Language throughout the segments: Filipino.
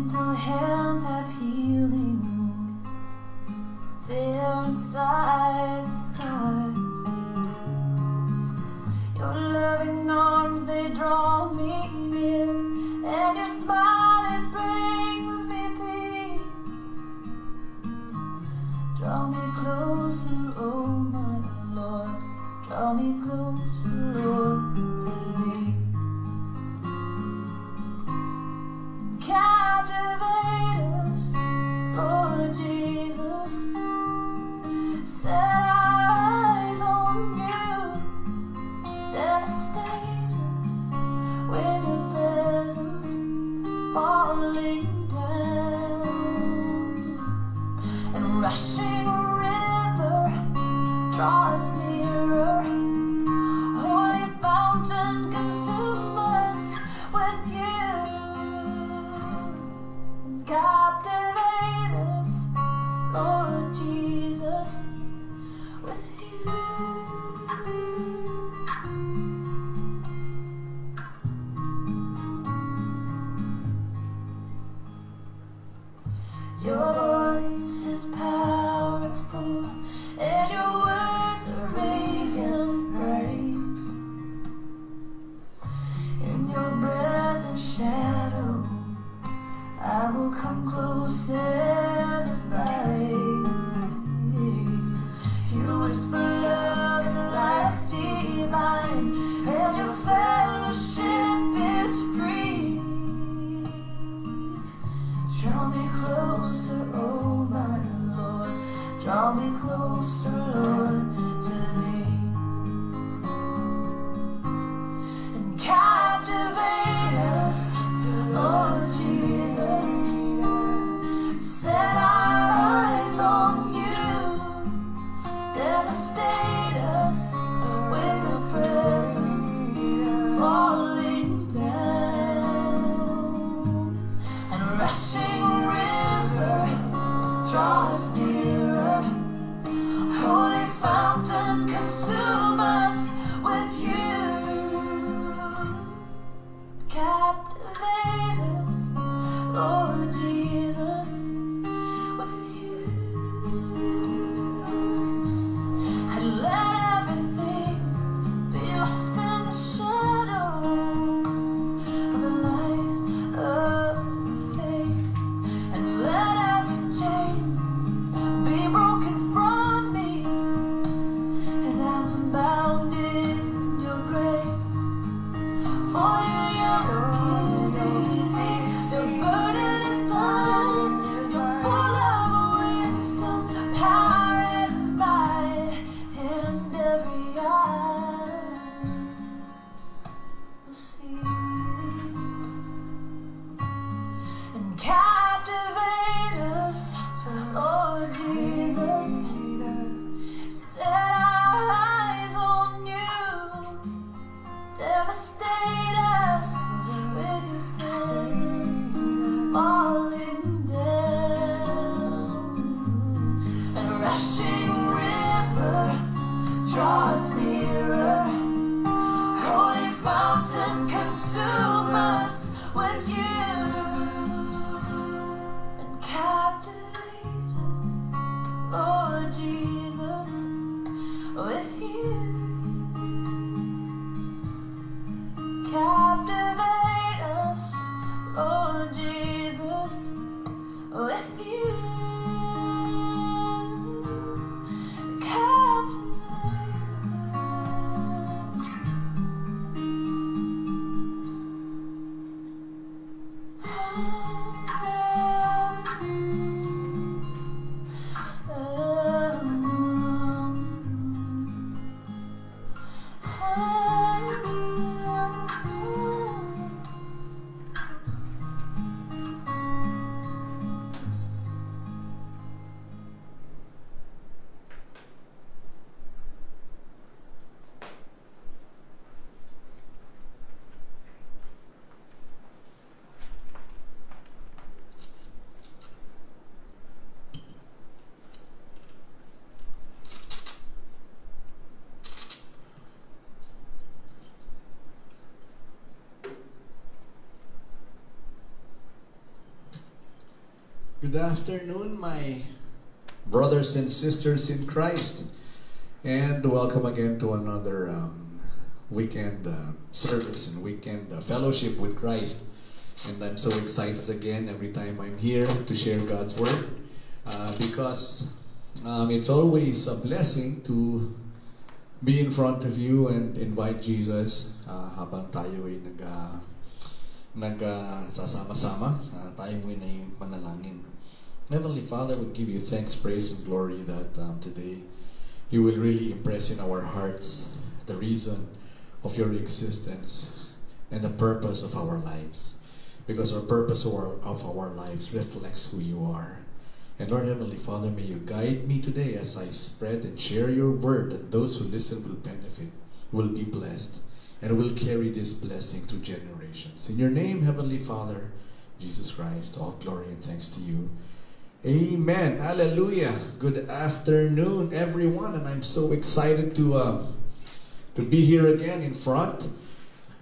gentle hands have healing there inside the scars. Your loving arms, they draw me near, and your smile, it brings me peace. Draw me closer, oh my Lord, draw me closer, Lord, to thee. Captivate us, Lord Jesus. Set our eyes on you. Devastate us with your presence falling down. And rushing river, draw us nearer. Holy fountain, consume us with you. Captivate us, Lord Jesus, with you. Your voice is powerful, and your words are radiant bright. In your breath and shadow, I will come close and abide. You whisper love and life divine, and your fellowship is free. Draw me closer, oh my Lord, draw me closer, Lord, to thee. And captivate us, Lord Jesus. Set our eyes on you. Devastate us with your presence falling down. And rushing river, draw us nearer. Holy fountain, consume us with you. Captivate us, Lord Jesus, with you. And let everything be lost in the shadows of the light of faith. And let every chain be broken from me as I'm bound in your grace. For your yoke is easy, your burden is light. You're full of wisdom, power and might, and every eye will see. And captivate us, Lord Jesus. Set our eyes on you. Devastate us with your presence falling down. And rushing river, draw us nearer. Holy fountain, consume us with you. And captivate us, Lord Jesus, with you. Captivate us, Lord Jesus, with you. Good afternoon, my brothers and sisters in Christ, and welcome again to another weekend service and weekend fellowship with Christ. And I'm so excited again every time I'm here to share God's Word because it's always a blessing to be in front of you and invite Jesus habang tayo ay nagsasama-sama, tayo muna yung manalangin. Heavenly Father, we give you thanks, praise, and glory that today you will really impress in our hearts the reason of your existence and the purpose of our lives. Because our purpose of our lives reflects who you are. And Lord Heavenly Father, may you guide me today as I spread and share your word, that those who listen will benefit, will be blessed, and will carry this blessing through generations. In your name, Heavenly Father, Jesus Christ, all glory and thanks to you. Amen. Hallelujah. Good afternoon, everyone, and I'm so excited to be here again in front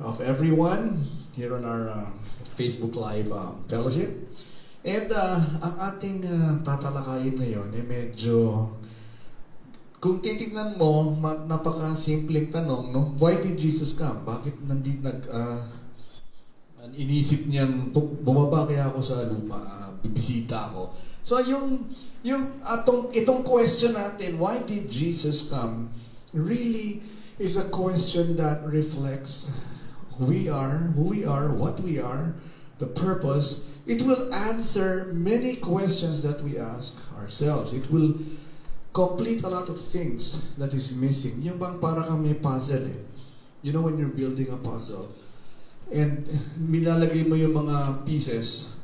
of everyone here on our Facebook Live fellowship. And ang ating tatalakayin ngayon ay medyo, kung titignan mo, napaka-simpleng tanong, no? Why did Jesus come? Bakit inisip niyang bumaba kaya ako sa lupa, bibisita ako? So itong question natin, why did Jesus come, really is a question that reflects who we are, what we are, the purpose. It will answer many questions that we ask ourselves. It will complete a lot of things that is missing. Yung bang para kang may puzzle eh. You know when you're building a puzzle and nilalagay mo yung mga pieces,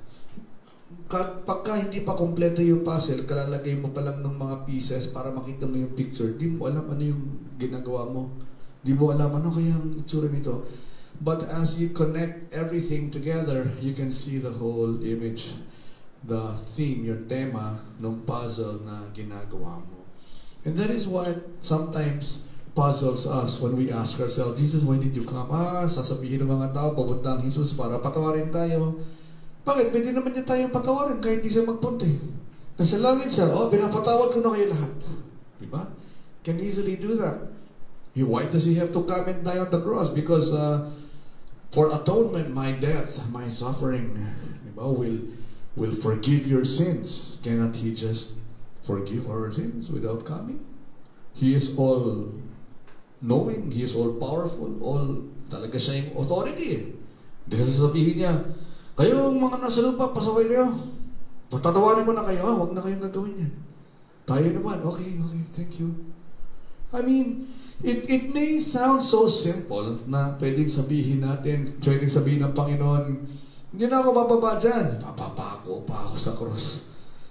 pagka hindi pa kompleto yung puzzle, kalalagay mo pa lang ng mga pieces para makita mo yung picture, di mo alam ano yung ginagawa mo. Di mo alam ano kaya ang itsura nito. But as you connect everything together, you can see the whole image, the theme, your tema ng puzzle na ginagawa mo. And that is what sometimes puzzles us when we ask ourselves, Jesus, why did you come? Sasabihin ng mga tao, papunta ang Jesus para patawarin tayo. Bakit? Pwede naman niya tayong patawarin kahit di siya magpunta. Nasa langit siya, pinapatawad ko na kayo lahat. Diba? Can easily do that. Why does he have to come and die on the cross? Because for atonement, my death, my suffering, diba, will forgive your sins. Cannot he just forgive our sins without coming? He is all knowing, he is all powerful, talaga siya yung authority. Hindi sasabihin niya, kayo mga nasa lupa, pasaway kayo. Patatawarin ko na kayo, huwag na kayong gagawin yan. Tayo naman, okay, thank you. I mean, it may sound so simple na pwedeng sabihin ng Panginoon, hindi na ako bababa dyan. Papapako pa ako sa cross.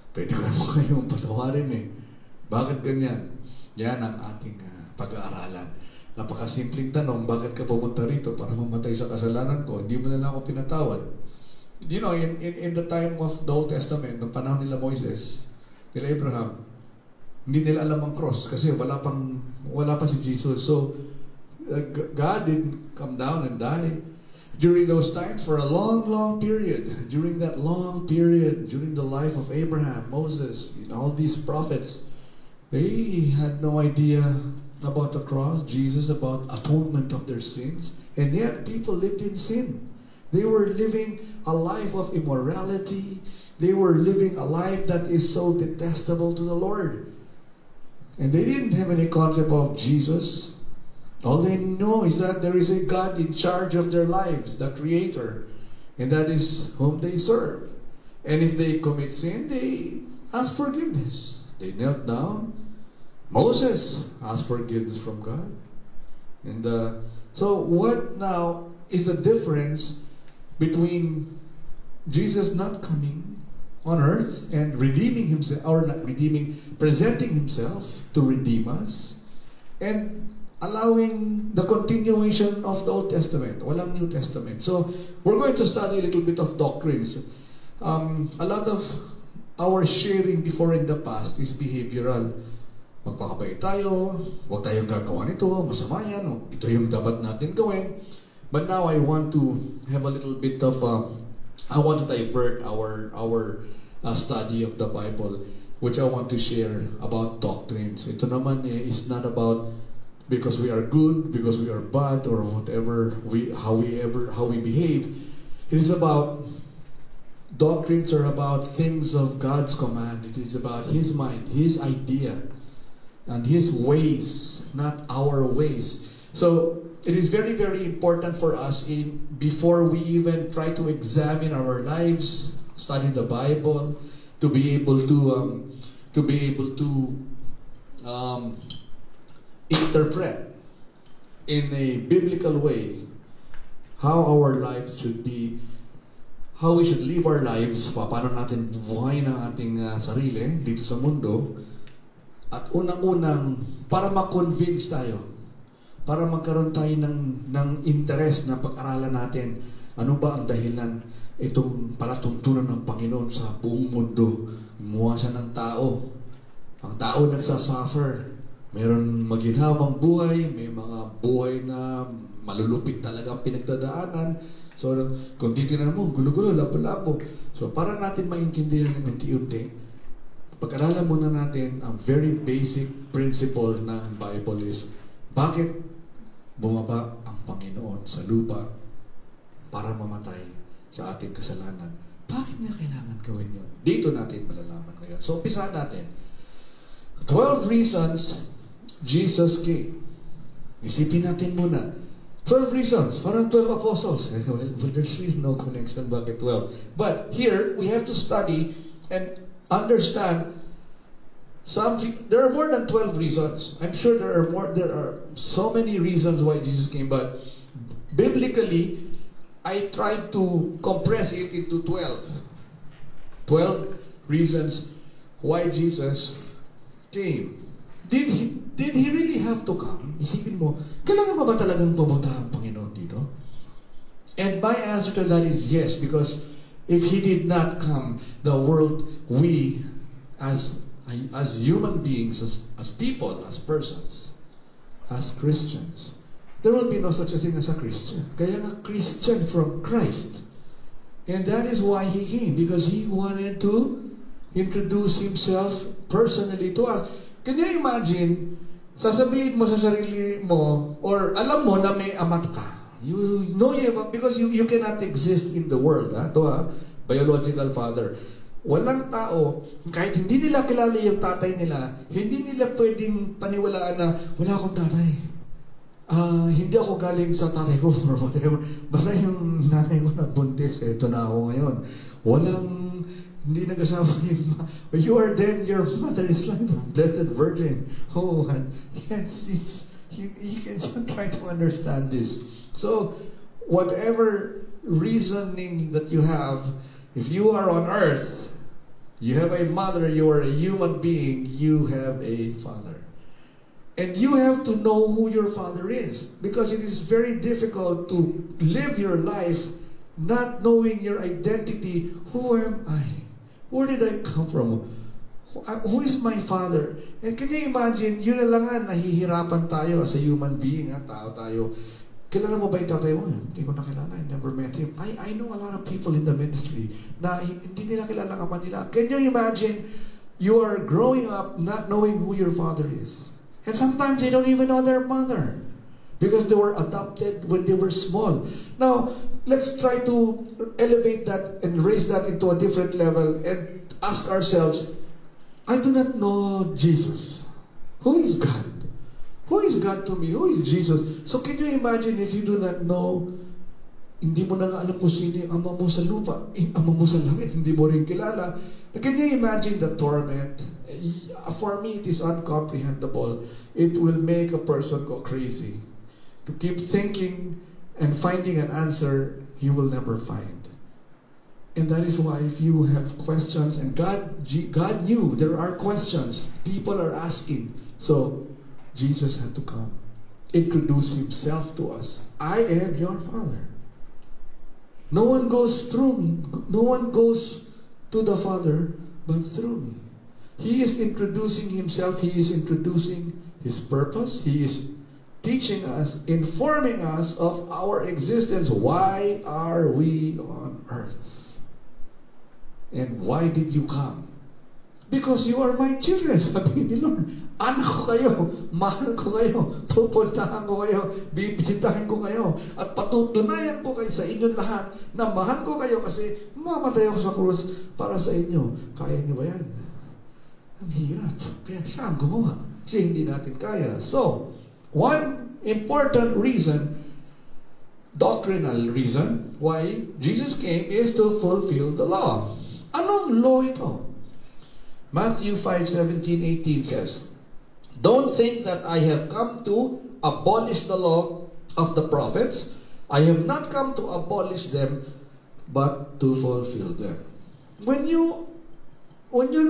Pwede ko naman kayong patawarin eh. Bakit ganyan? Yan ang ating pag-aaralan. Napakasimpleng tanong, bakit ka pumunta rito para mamatay sa kasalanan ko? Hindi mo na lang ako pinatawad. You know, in the time of the Old Testament, ng panahon nila Moises, nila Abraham, hindi nila alam ang cross kasi wala pa si Jesus. So, God didn't come down and die during those times for a long period. During that long period, during the life of Abraham, Moses, all these prophets, they had no idea about the cross, Jesus, about atonement of their sins. And yet, people lived in sin. They were living a life of immorality. They were living a life that is so detestable to the Lord. And they didn't have any concept of Jesus. All they know is that there is a God in charge of their lives, the Creator. And that is whom they serve. And if they commit sin, they ask forgiveness. They knelt down. Moses asked forgiveness from God. And so what now is the difference between Jesus not coming on earth and redeeming himself, or not redeeming, presenting himself to redeem us, and allowing the continuation of the Old Testament, walang New Testament. So we're going to study a little bit of doctrines. A lot of our sharing before in the past is behavioral. Magpakabait tayo, huwag tayong gagawa nito, masama yan, ito yung dapat natin gawin. But now I want to have a little bit of I want to divert our study of the Bible, which I want to share about doctrines. Ito naman is not about because we are good, because we are bad, or whatever how we behave. It is about doctrines are about things of God's command. It is about His mind, His idea, and His ways, not our ways. So it is very, very important for us before we even try to examine our lives, study the Bible, to be able to interpret in a biblical way how our lives should be, how we should live our lives, paano natin buhay ng ating sarili dito sa mundo, at unang-unang para ma-convince tayo, para magkaroon tayo ng interest na pag-aralan natin ano ba ang dahilan itong palatuntunan ng Panginoon sa buong mundo. Gumawa siya ng tao. Ang tao nagsasuffer. Meron maginhawang buhay, may mga buhay na malulupit talaga ang pinagdadaanan. So, kung titignan mo, gulo-gulo, labo-labo. So, para natin maintindihan ng unti-unti, pag-aralan muna natin ang very basic principle ng Bible is, bakit bumaba ang Panginoon sa lupa para mamatay sa ating kasalanan? Bakit niya kailangan gawin yun? Dito natin malalaman ngayon. So, umpisahan natin. 12 reasons Jesus came. Isipin natin muna. 12 reasons. Parang 12 apostles. Well, there's really no connection bakit 12. But here, we have to study and understand there are more than 12 reasons. I'm sure there are so many reasons why Jesus came, but biblically, I tried to compress it into 12. 12 reasons why Jesus came. Did he really have to come? Isipin mo, kailangan ba talagang pumunta ang Panginoon dito? And my answer to that is yes, because if He did not come, the world, we as human beings, as people, as persons, as Christians, there will be no such a thing as a Christian. Kaya nga Christian from Christ. And that is why He came, because He wanted to introduce Himself personally to us. Can you imagine, sasabihin mo sa sarili mo, or alam mo na may amat ka. You know because you cannot exist in the world. Biological father. Walang tao, kahit hindi nila kilala yung tatay nila, hindi nila pwedeng paniwalaan na wala akong tatay. Hindi ako galing sa tatay ko or whatever. Basta yung nanay ko nagbuntis, eto na ako ngayon. Hindi nag-asawa yung you are then, your mother is like the Blessed Virgin. Oh, and yes, you can try to understand this. So, whatever reasoning that you have, if you are on earth, you have a mother, you are a human being, you have a father. And you have to know who your father is. Because it is very difficult to live your life not knowing your identity. Who am I? Where did I come from? Who is my father? And can you imagine, yun na lang nga, nahihirapan tayo as a human being, tao tayo. Kilala mo ba yung tatay mo? Hindi ko nakilala. I never met him. I know a lot of people in the ministry na hindi nila kilala ka man nila. Can you imagine, you are growing up not knowing who your father is. And sometimes they don't even know their mother because they were adopted when they were small. Now, let's try to elevate that and raise that into a different level and ask ourselves, I do not know Jesus. Who is God? Who is God to me? Who is Jesus? So can you imagine if you do not know, hindi mo na nga alam kung sino yung ama mo sa lupa, ama mo sa langit, hindi mo rin kilala. Can you imagine the torment? For me, it is incomprehensible. It will make a person go crazy. To keep thinking and finding an answer you will never find. And that is why if you have questions, and God knew there are questions, people are asking. So, Jesus had to come, introduce Himself to us. I am your Father. No one goes through me. No one goes to the Father but through me. He is introducing Himself. He is introducing His purpose. He is teaching us, informing us of our existence. Why are we on earth? And why did you come? Because you are my children, sabi ni Lord. Anak ko kayo, mahal ko kayo, pupuntahan ko kayo, bibisitahin ko kayo, at patutunayan ko kayo sa inyong lahat na mahal ko kayo kasi mamatay ako sa krus para sa inyo. Kaya niyo ba yan? Ang hirap. Kaya saan gumawa? Kasi hindi natin kaya. So, one important reason, doctrinal reason, why Jesus came is to fulfill the law. Anong law ito? Matthew 5:17-18 says, "Don't think that I have come to abolish the law of the prophets. I have not come to abolish them, but to fulfill them." When you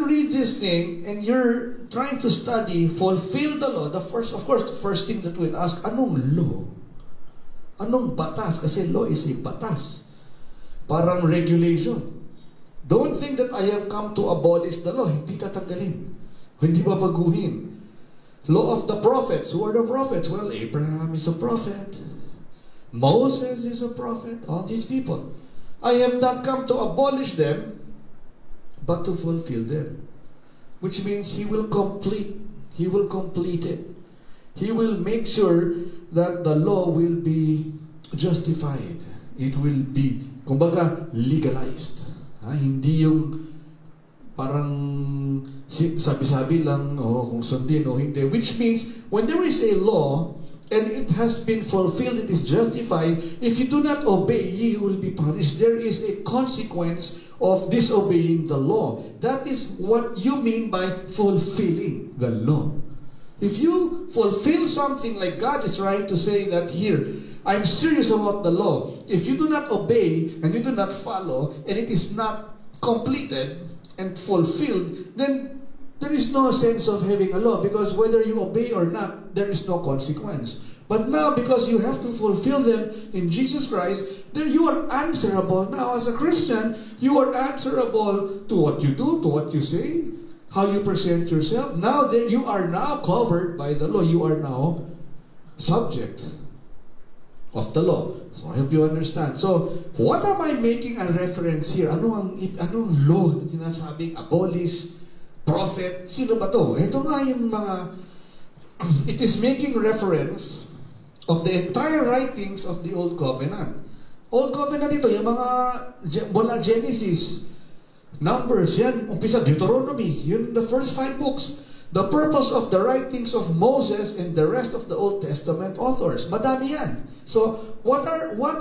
read this thing and you're trying to study, fulfill the law, the first thing that we'll ask, anong law? Anong batas? Kasi law is a batas. Parang regulation. Don't think that I have come to abolish the law. Hindi tatanggalin. Hindi babaguhin. Law of the prophets. Who are the prophets? Well, Abraham is a prophet. Moses is a prophet. All these people. I have not come to abolish them, but to fulfill them. Which means He will complete it. He will make sure that the law will be justified. It will be, kumbaga, legalized. Hindi yung parang sabi-sabi lang, kung sundin o hindi. Which means, when there is a law, and it has been fulfilled, it is justified, if you do not obey, you will be punished. There is a consequence of disobeying the law. That is what you mean by fulfilling the law. If you fulfill something like God is trying to say that here, I'm serious about the law. If you do not obey and you do not follow, and it is not completed and fulfilled, then there is no sense of having a law, because whether you obey or not, there is no consequence. But now, because you have to fulfill them in Jesus Christ, then you are answerable. Now, as a Christian, you are answerable to what you do, to what you say, how you present yourself. Now, then you are now covered by the law. You are now subject of the law. So, I hope you understand. So, what am I making a reference here? Anong law na sinasabing abolish, prophet? Sino ba to? Ito nga yung mga... It is making reference of the entire writings of the Old Covenant. Old Covenant ito, yung mga mula Genesis, Numbers, yan, umpisa, Deuteronomy, yun, the first 5 books. The purpose of the writings of Moses and the rest of the Old Testament authors. Madami yan. So, what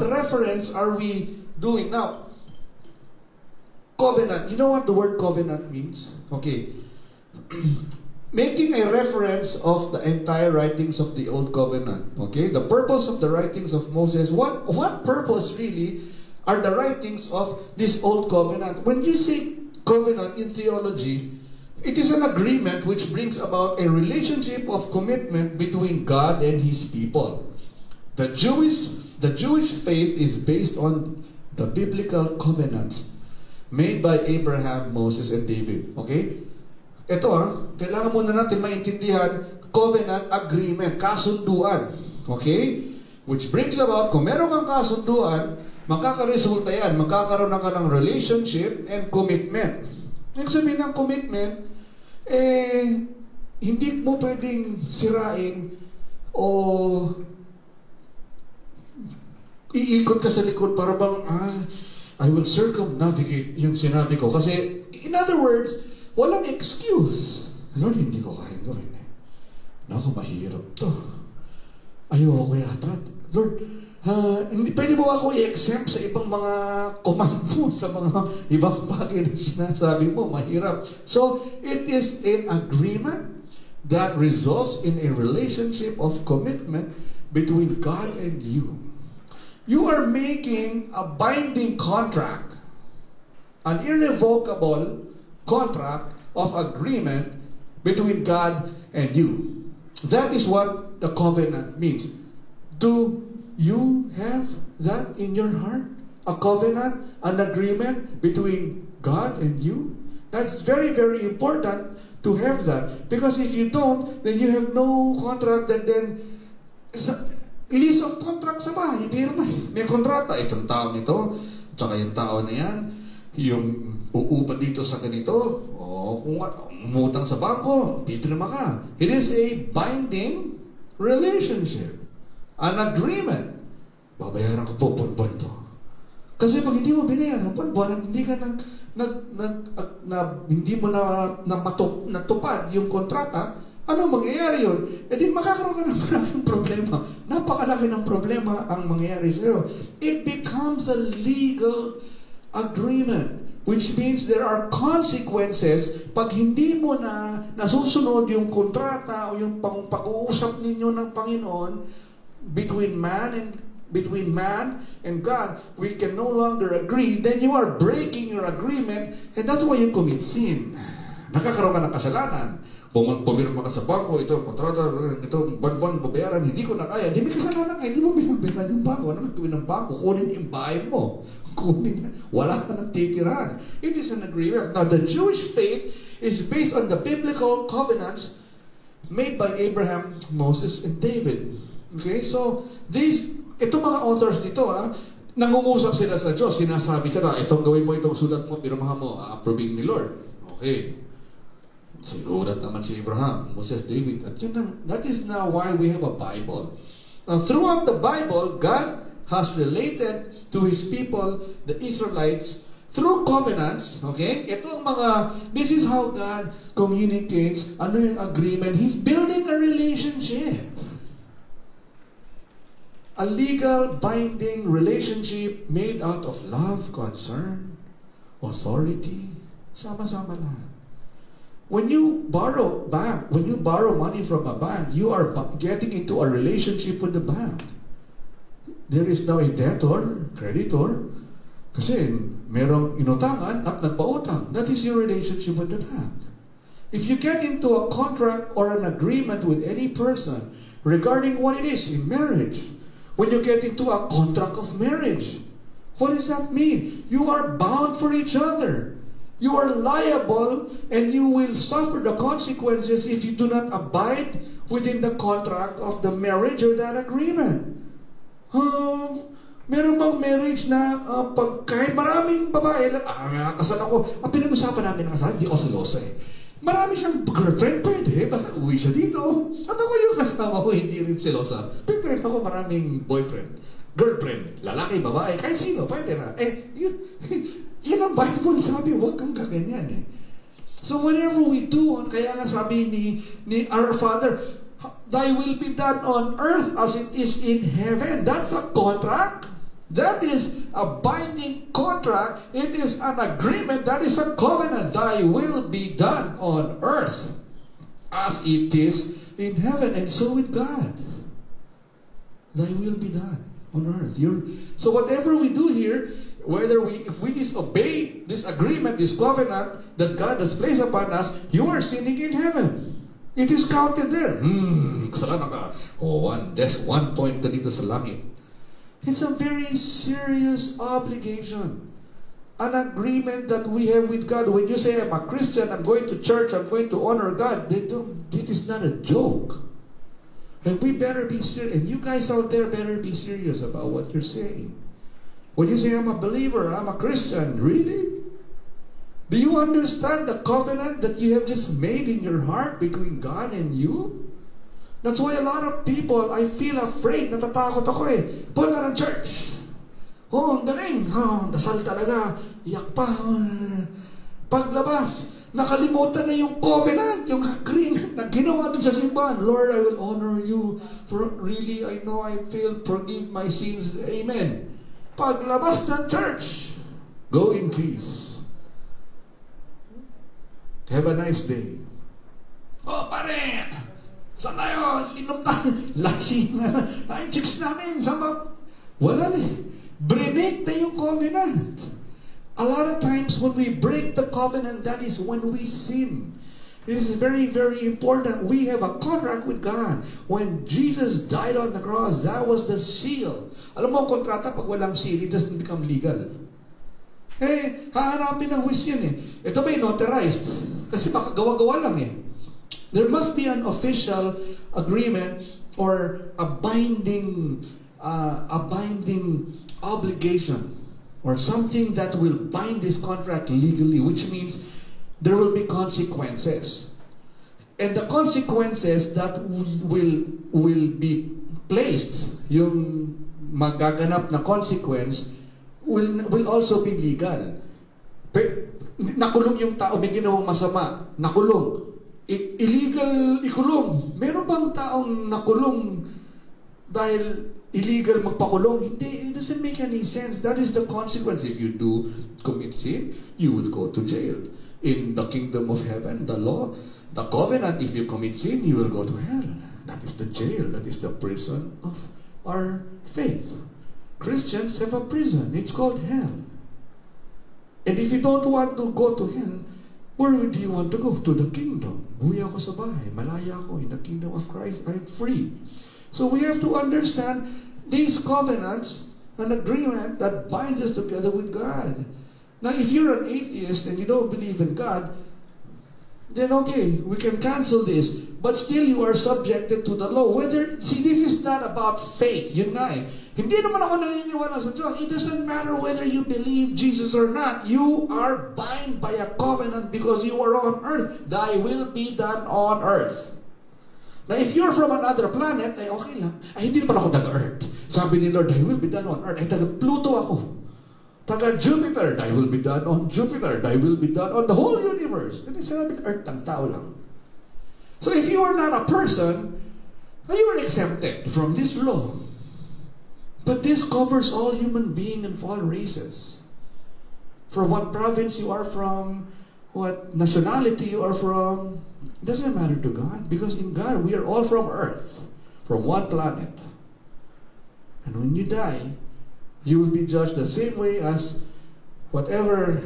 reference are we doing now? Covenant. You know what the word covenant means? Okay. Making a reference of the entire writings of the Old Covenant. Okay? The purpose of the writings of Moses. What purpose really are the writings of this Old Covenant? When you say covenant in theology, it is an agreement which brings about a relationship of commitment between God and His people. The Jewish faith is based on the biblical covenants made by Abraham, Moses, and David. Okay? Ito kailangan muna natin maintindihan, covenant agreement, kasunduan. Okay? Which brings about, kung meron kang kasunduan, magkakaresulta yan, magkakaroon ka ng relationship and commitment. Ang sabihin ng commitment, hindi mo pwedeng sirain o iikot ka sa likod para bang, I will circumnavigate yung sinabi ko. Kasi, in other words, walang excuse. Lord, hindi ko kaya gawin. Naku, mahirap to. Ayoko yata. Lord, hindi pwede mo ako i-exempt sa ibang mga komando, sa mga ibang bagay na sinasabi mo, mahirap. So, it is an agreement that results in a relationship of commitment between God and you. You are making a binding contract, an irrevocable contract of agreement between God and you. That is what the covenant means. Do you have that in your heart? A covenant, an agreement between God and you? That's very, very important to have that. Because if you don't, then you have no contract, and then lease of contract sa bahay, pirma. May kontrata, itong tao nito, tsaka yung tao na yan, yung uupa dito sa ganito, o kung umutang sa bangko, titrima ka. It is a binding relationship. An agreement. Babayaran ko po, buwan to. Kasi pag hindi mo binayaran, buwan, hindi ka hindi mo natupad yung kontrata, ano mangyayari yun? E di makakaroon ka ng maraming problema. Napakalaki ng problema ang mangyayari sa'yo. It becomes a legal agreement, which means there are consequences pag hindi mo na nasusunod yung kontrata o yung pag-uusap ninyo ng Panginoon between man and God. We can no longer agree. Then you are breaking your agreement, and that's why you commit sin. Nakakaroon ka ng kasalanan. Pumirma ka sa bangko, ito, kontrata, ito, buwan-buwan, babayaran, hindi ko na kaya. Hindi may kasalanan ka, hindi mo binabayaran yung bangko. Ano gagawin ng bangko? Kunin yung bahay mo. Wala ka ng titiran. It is an agreement. Now, the Jewish faith is based on the biblical covenants made by Abraham, Moses, and David. Okay, so itong mga authors dito, nangungusap sila sa Diyos. Sinasabi sila, itong gawin mo, itong sulat mo, pirmahan mo, approving ni Lord. Okay. Sinulat naman si Abraham, Moses, David. At yun lang, that is now why we have a Bible. Now, throughout the Bible, God has related to His people, the Israelites, through covenants. Okay? This is how God communicates. Ano yung agreement? He's building a relationship. A legal, binding relationship made out of love, concern, authority. Sama-sama lahat. When you borrow money from a bank, you are getting into a relationship with the bank. There is now a debtor, creditor, kasi merong inutangan at nagpautang. That is your relationship with the bank. If you get into a contract or an agreement with any person regarding what it is in marriage, when you get into a contract of marriage, what does that mean? You are bound for each other. You are liable and you will suffer the consequences if you do not abide within the contract of the marriage or that agreement. Meron bang marriage na kahit maraming babae, kasal ako, ang pinag-usapan namin ng kasal, di ako selosa eh. Marami siyang girlfriend, pwede, basta uwi siya dito. At ako yung kasama ko, hindi rin selosa. Pwede ako maraming boyfriend, girlfriend, lalaki, babae, kahit sino, pwede na. Yan ang Bible sabi, huwag kang gaganyan eh. So whatever we do, kaya nga sabi ni our Father, Thy will be done on earth as it is in heaven. That's a contract. That is a binding contract. It is an agreement. That is a covenant. Thy will be done on earth as it is in heaven. And so with God. Thy will be done on earth. So whatever we do here, if we disobey this agreement, this covenant that God has placed upon us, you are sinning in heaven. It is counted there. Kasalanan ka. There's one point dito sa langit. It's a very serious obligation. An agreement that we have with God. When you say, I'm a Christian, I'm going to church, I'm going to honor God, it is not a joke. And we better be serious. And you guys out there better be serious about what you're saying. When you say, I'm a believer, I'm a Christian, really? Do you understand the covenant that you have just made in your heart between God and you? That's why a lot of people, I feel afraid, natatakot ako eh. Punta ng church. Ang galing. Dasal talaga. Iyak pa. Paglabas, nakalimutan na yung covenant, yung agreement na ginawa dun sa simbahan. Lord, I will honor you. For really, I know I failed. Forgive my sins. Amen. Paglabas ng church, go in peace. Have a nice day. Pare! Saan tayo? Inom tayo. Lasing. Ay, chicks namin. Wala na. Break na yung covenant. A lot of times when we break the covenant, that is when we sin. It is very, very important. We have a contract with God. When Jesus died on the cross, that was the seal. Alam mo, ang kontrata, pag walang seal, it doesn't become legal. Hahanapin ng whiz yun eh. Ito ba notarized? Kasi baka gawa-gawa lang eh. There must be an official agreement or a binding obligation or something that will bind this contract legally, which means there will be consequences. And the consequences that will be placed, yung magaganap na consequence, will also be legal. Nakulong yung tao, may ginawang masama, nakulong. Illegal ikulong. Meron bang taong nakulong dahil illegal magpakulong? Hindi, it doesn't make any sense. That is the consequence. If you do commit sin, you will go to jail. In the kingdom of heaven, the law, the covenant, if you commit sin, you will go to hell. That is the jail. That is the prison of our faith. Christians have a prison. It's called hell. And if you don't want to go to hell, where do you want to go? To the kingdom. Uwi ako sa bahay. Malaya ako. In the kingdom of Christ, I'm free. So we have to understand these covenants, an agreement that binds us together with God. Now, if you're an atheist and you don't believe in God, then okay, we can cancel this. But still, you are subjected to the law. See, this is not about faith. Yun nga eh. Hindi naman ako naniniwala sa Diyos. It doesn't matter whether you believe Jesus or not. You are bound by a covenant because you are on earth. Thy will be done on earth. Now, if you're from another planet, ay okay lang. Ay, hindi naman ako taga-earth. Sabi ni Lord, thy will be done on earth. Ay, taga-Pluto ako. Taga-Jupiter, thy will be done on Jupiter. Thy will be done on the whole universe. Kasi sinabi, earth ng tao lang. So, if you are not a person, you are exempted from this law. But this covers all human beings and all races. From what province you are from, what nationality you are from, it doesn't matter to God. Because in God, we are all from earth, from one planet. And when you die, you will be judged the same way as whoever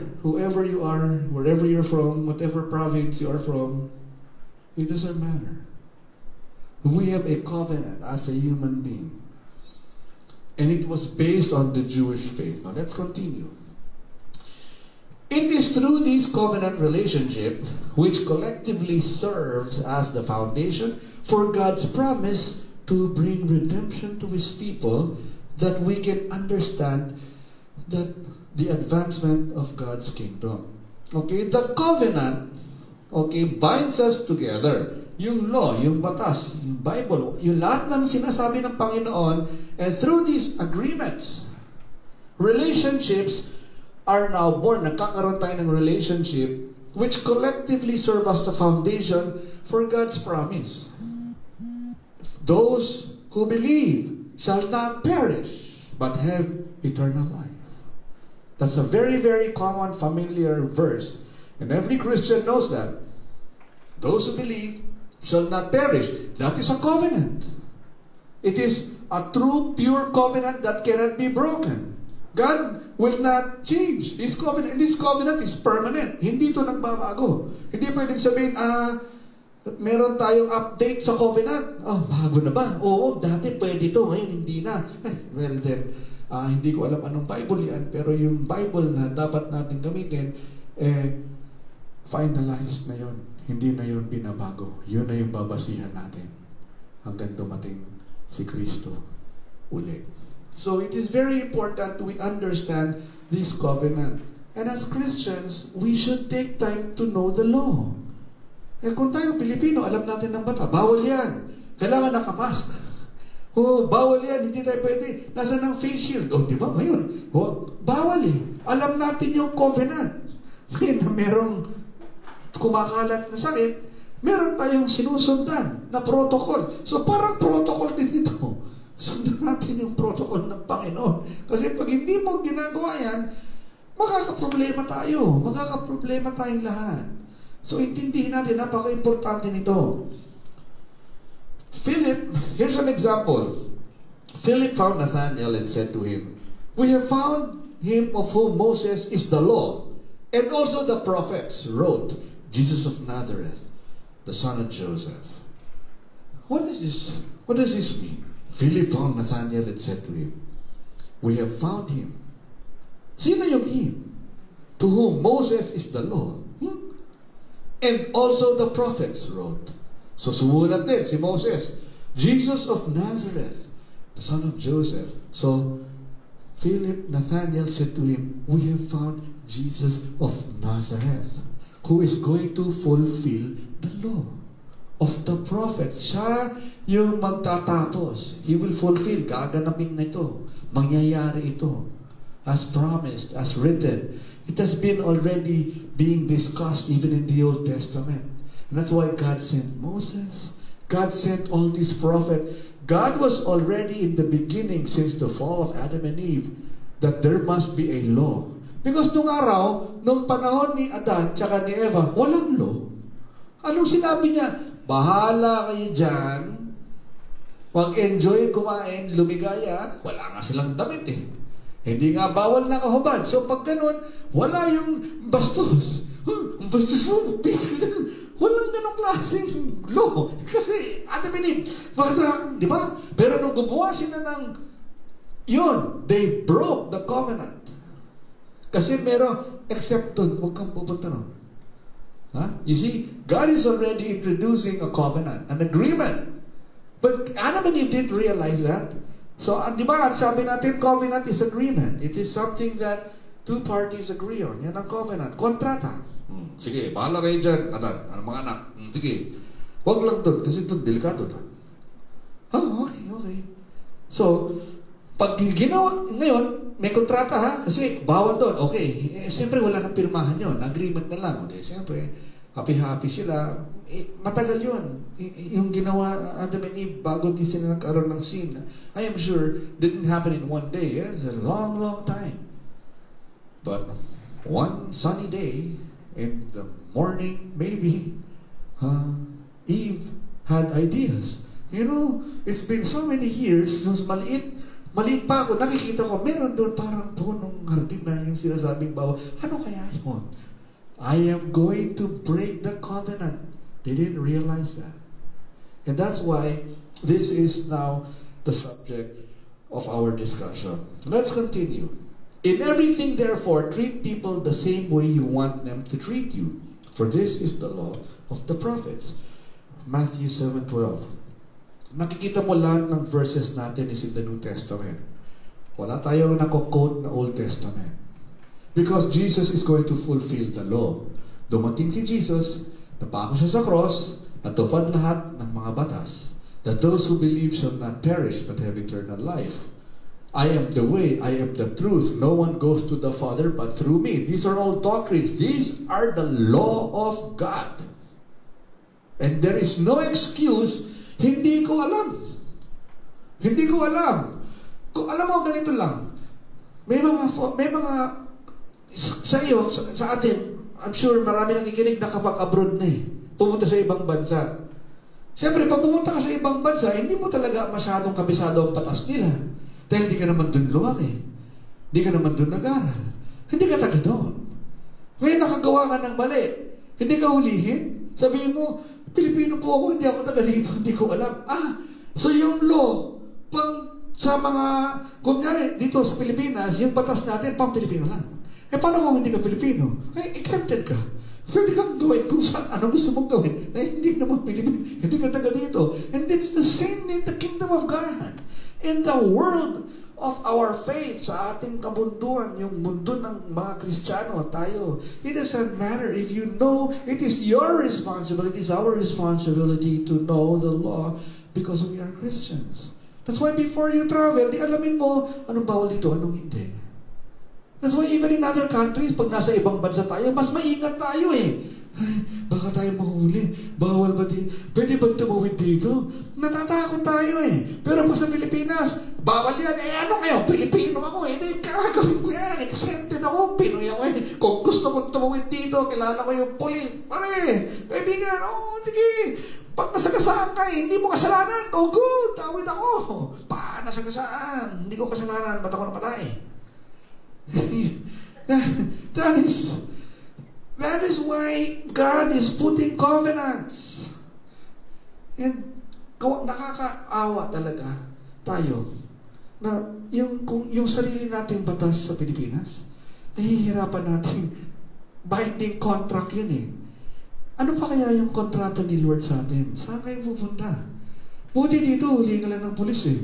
you are, wherever you're from, whatever province you are from, it doesn't matter. We have a covenant as a human being. And it was based on the Jewish faith. Now let's continue. It is through this covenant relationship, which collectively serves as the foundation for God's promise to bring redemption to His people, that we can understand that the advancement of God's kingdom. Okay, the covenant, okay, binds us together. Yung law, yung batas, yung Bible, yung lahat ng sinasabi ng Panginoon, and through these agreements, relationships are now born. Nagkakaroon tayo ng relationship which collectively serve as the foundation for God's promise. Those who believe shall not perish, but have eternal life. That's a very, very common, familiar verse. And every Christian knows that. Those who believe shall not perish. That is a covenant. It is a true, pure covenant that cannot be broken. God will not change. His covenant is permanent. Hindi ito nagbabago. Hindi pwedeng sabihin, meron tayong update sa covenant. Oh, bago na ba? Oo, dati pwede ito. Ngayon, hindi na. Well then, hindi ko alam anong Bible yan. Pero yung Bible na dapat natin gamitin, finalized na yun. Hindi na yun binabago. Yun na yung babasihan natin hanggang dumating si Kristo ulit. So it is very important we understand this covenant. And as Christians, we should take time to know the law. Kung tayo Pilipino, alam natin ng bata, bawal yan. Kailangan nakamask. Oh, bawal yan. Hindi tayo pwede. Nasa ng face shield. Oh, di ba? Ngayon, bawal eh. Alam natin yung covenant. Ngayon na merong kumakalat na sakit, meron tayong sinusundan na protocol. So parang protocol din ito. Sundan natin yung protocol ng Panginoon. Kasi pag hindi mo ginagawa yan, makakaproblema tayo. Makakaproblema tayong lahat. So intindihin natin, napaka-importante nito. Philip, here's an example. Philip found Nathanael and said to him, "We have found him of whom Moses is the law, and also the prophets wrote, Jesus of Nazareth, the son of Joseph." What is this? What does this mean? Philip found Nathanael and said to him, "We have found him." Sino yung him? To whom Moses is the law. And also the prophets wrote. So sumulat din si Moses, Jesus of Nazareth, the son of Joseph. So Philip, Nathanael said to him, "We have found Jesus of Nazareth, who is going to fulfill the law of the prophets." Siya yung magtatapos. He will fulfill. Gaganapin na ito. Mangyayari ito. As promised, as written. It has been already being discussed even in the Old Testament. And that's why God sent Moses. God sent all these prophets. God was already in the beginning, since the fall of Adam and Eve, that there must be a law. Because nung araw, nung panahon ni Adan tsaka ni Eva, walang law. Anong sinabi niya? Bahala kayo dyan. Mag-enjoy, kumain, lumigaya. Wala nga silang damit eh. Hindi nga bawal na kahubad. So pag ganun, wala yung bastos. Bastos mo, peace ka lang. Walang ganong klaseng law. Kasi, Adam and Eve, di ba? Pero nung gumawa sila ng yun, they broke the covenant. Kasi meron, except doon, huwag kang pupunta nun. You see, God is already introducing a covenant, an agreement. But Adam and Eve didn't realize that. So, di ba, sabi natin, covenant is agreement. It is something that two parties agree on. Yan ang covenant. Kontrata. Sige, bahala kayo dyan, Adan, mga anak. Sige. Huwag lang doon, kasi doon, delikado doon. Okay. So, pag ginawa, ngayon, may kontrata ha, kasi bawal doon. Okay, siyempre wala nang pirmahan yun. Agreement na lang. Okay, siyempre, happy-happy sila. Matagal yun. Yung ginawa Adam and Eve bago di sila nagkaroon ng sin. I am sure didn't happen in one day. It's a long, long time. But one sunny day, in the morning, maybe, Eve had ideas. You know, it's been so many years, since maliit pa ako, nakikita ko, meron doon parang punong hardin na yung sinasabing bawa. Ano kaya yun? I am going to break the covenant. They didn't realize that. And that's why this is now the subject of our discussion. Let's continue. In everything, therefore, treat people the same way you want them to treat you. For this is the law of the prophets. Matthew 7:12. Nakikita mo lahat ng verses natin is in the New Testament. Wala tayong nako-quote na Old Testament. Because Jesus is going to fulfill the law. Dumating si Jesus, napako siya sa cross, natupad lahat ng mga batas, that those who believe shall not perish but have eternal life. I am the way, I am the truth. No one goes to the Father but through me. These are all doctrines. These are the law of God. And there is no excuse, hindi ko alam. Hindi ko alam. Kung alam mo, ganito lang. May mga sa iyo, sa atin, I'm sure marami nakikinig na kapag abroad na eh. Pumunta sa ibang bansa. Siyempre, pag pumunta ka sa ibang bansa, hindi mo talaga masyadong kabisado ang batas nila. Dahil hindi ka naman dun lumaki. Hindi ka naman dun nag-aral. Hindi ka taga doon. Ngayon nakagawa ka ng mali. Hindi ka hulihin. Sabihin mo, Pilipino po ako, hindi ako taga dito, hindi ko alam. So yung law, sa mga, kunyari, dito sa Pilipinas, yung batas natin, pang Pilipino lang. Paano kung hindi ka Pilipino? Exempted ka. Pwede kang gawin kung saan, ano gusto mong gawin. Hindi naman Pilipino, hindi ka taga dito. And it's the same in the kingdom of God. In the world of our faith, sa ating kabunduan, yung mundo ng mga Kristiyano, tayo, it doesn't matter if you know, it is your responsibility, it is our responsibility to know the law because we are Christians. That's why before you travel, di alamin mo, anong bawal dito, anong hindi. That's why even in other countries, pag nasa ibang bansa tayo, mas maingat tayo eh. Ay, baka tayo mahuli. Bawal ba dito? Pwede ba tumawid dito? Natatakot tayo eh. Pero pag sa Pilipinas, bawal yan. Ano kayo? Pilipino ako eh. Hindi, kakagawin ko yan. Exempted ako. Pinoy ako eh. Kung gusto ko tumawid dito, kilala ko yung police. Pare, kaibigan, sige. Pag nasagasaan ka eh, hindi mo kasalanan. Oh good, tawid ako. Nasagasaan. Hindi ko kasalanan. Ba't ako napatay? That is why God is putting covenants. And nakakaawa talaga tayo na yung sarili nating batas sa Pilipinas, nahihirapan natin binding contract yun eh. Ano pa kaya yung kontrata ni Lord sa atin? Saan kayo pupunta? Buti dito, huli ka lang ng pulis eh.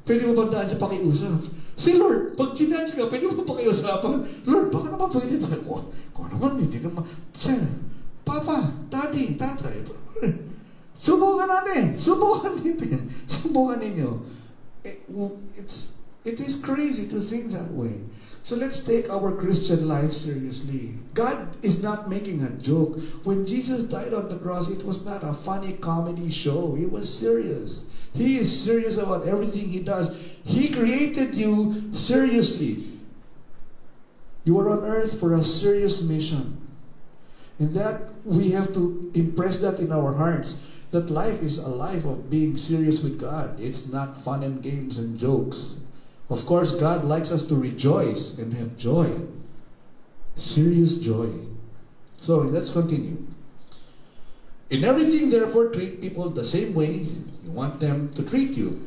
Pwede mo bandaan sa pakiusap. Si Lord, pag ginudge ka, pwede mo pa kayo usapan, Lord, baka naman pwede tayo. Kung naman, hindi naman. Siya, Papa, Daddy, Tatay, subukan natin. Subukan ninyo. It is crazy to think that way. So let's take our Christian life seriously. God is not making a joke. When Jesus died on the cross, it was not a funny comedy show. He was serious. He is serious about everything He does. He created you seriously. You are on earth for a serious mission. And that, we have to impress that in our hearts. That life is a life of being serious with God. It's not fun and games and jokes. Of course, God likes us to rejoice and have joy. Serious joy. So, let's continue. In everything, therefore, treat people the same way you want them to treat you.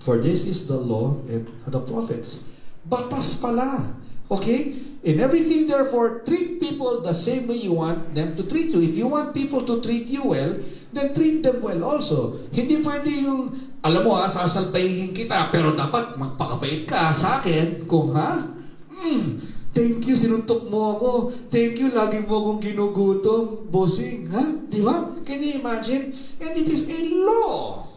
For this is the law and the prophets. Batas pala. Okay? In everything, therefore, treat people the same way you want them to treat you. If you want people to treat you well, then treat them well also. Hindi pwede yung, alam mo sasalbayin kita, pero dapat magpakabait ka sa akin. Kung thank you, sinuntok mo ako. Thank you, lagi mo akong ginugutom. Bossing, Di ba? Can you imagine? And it is a law.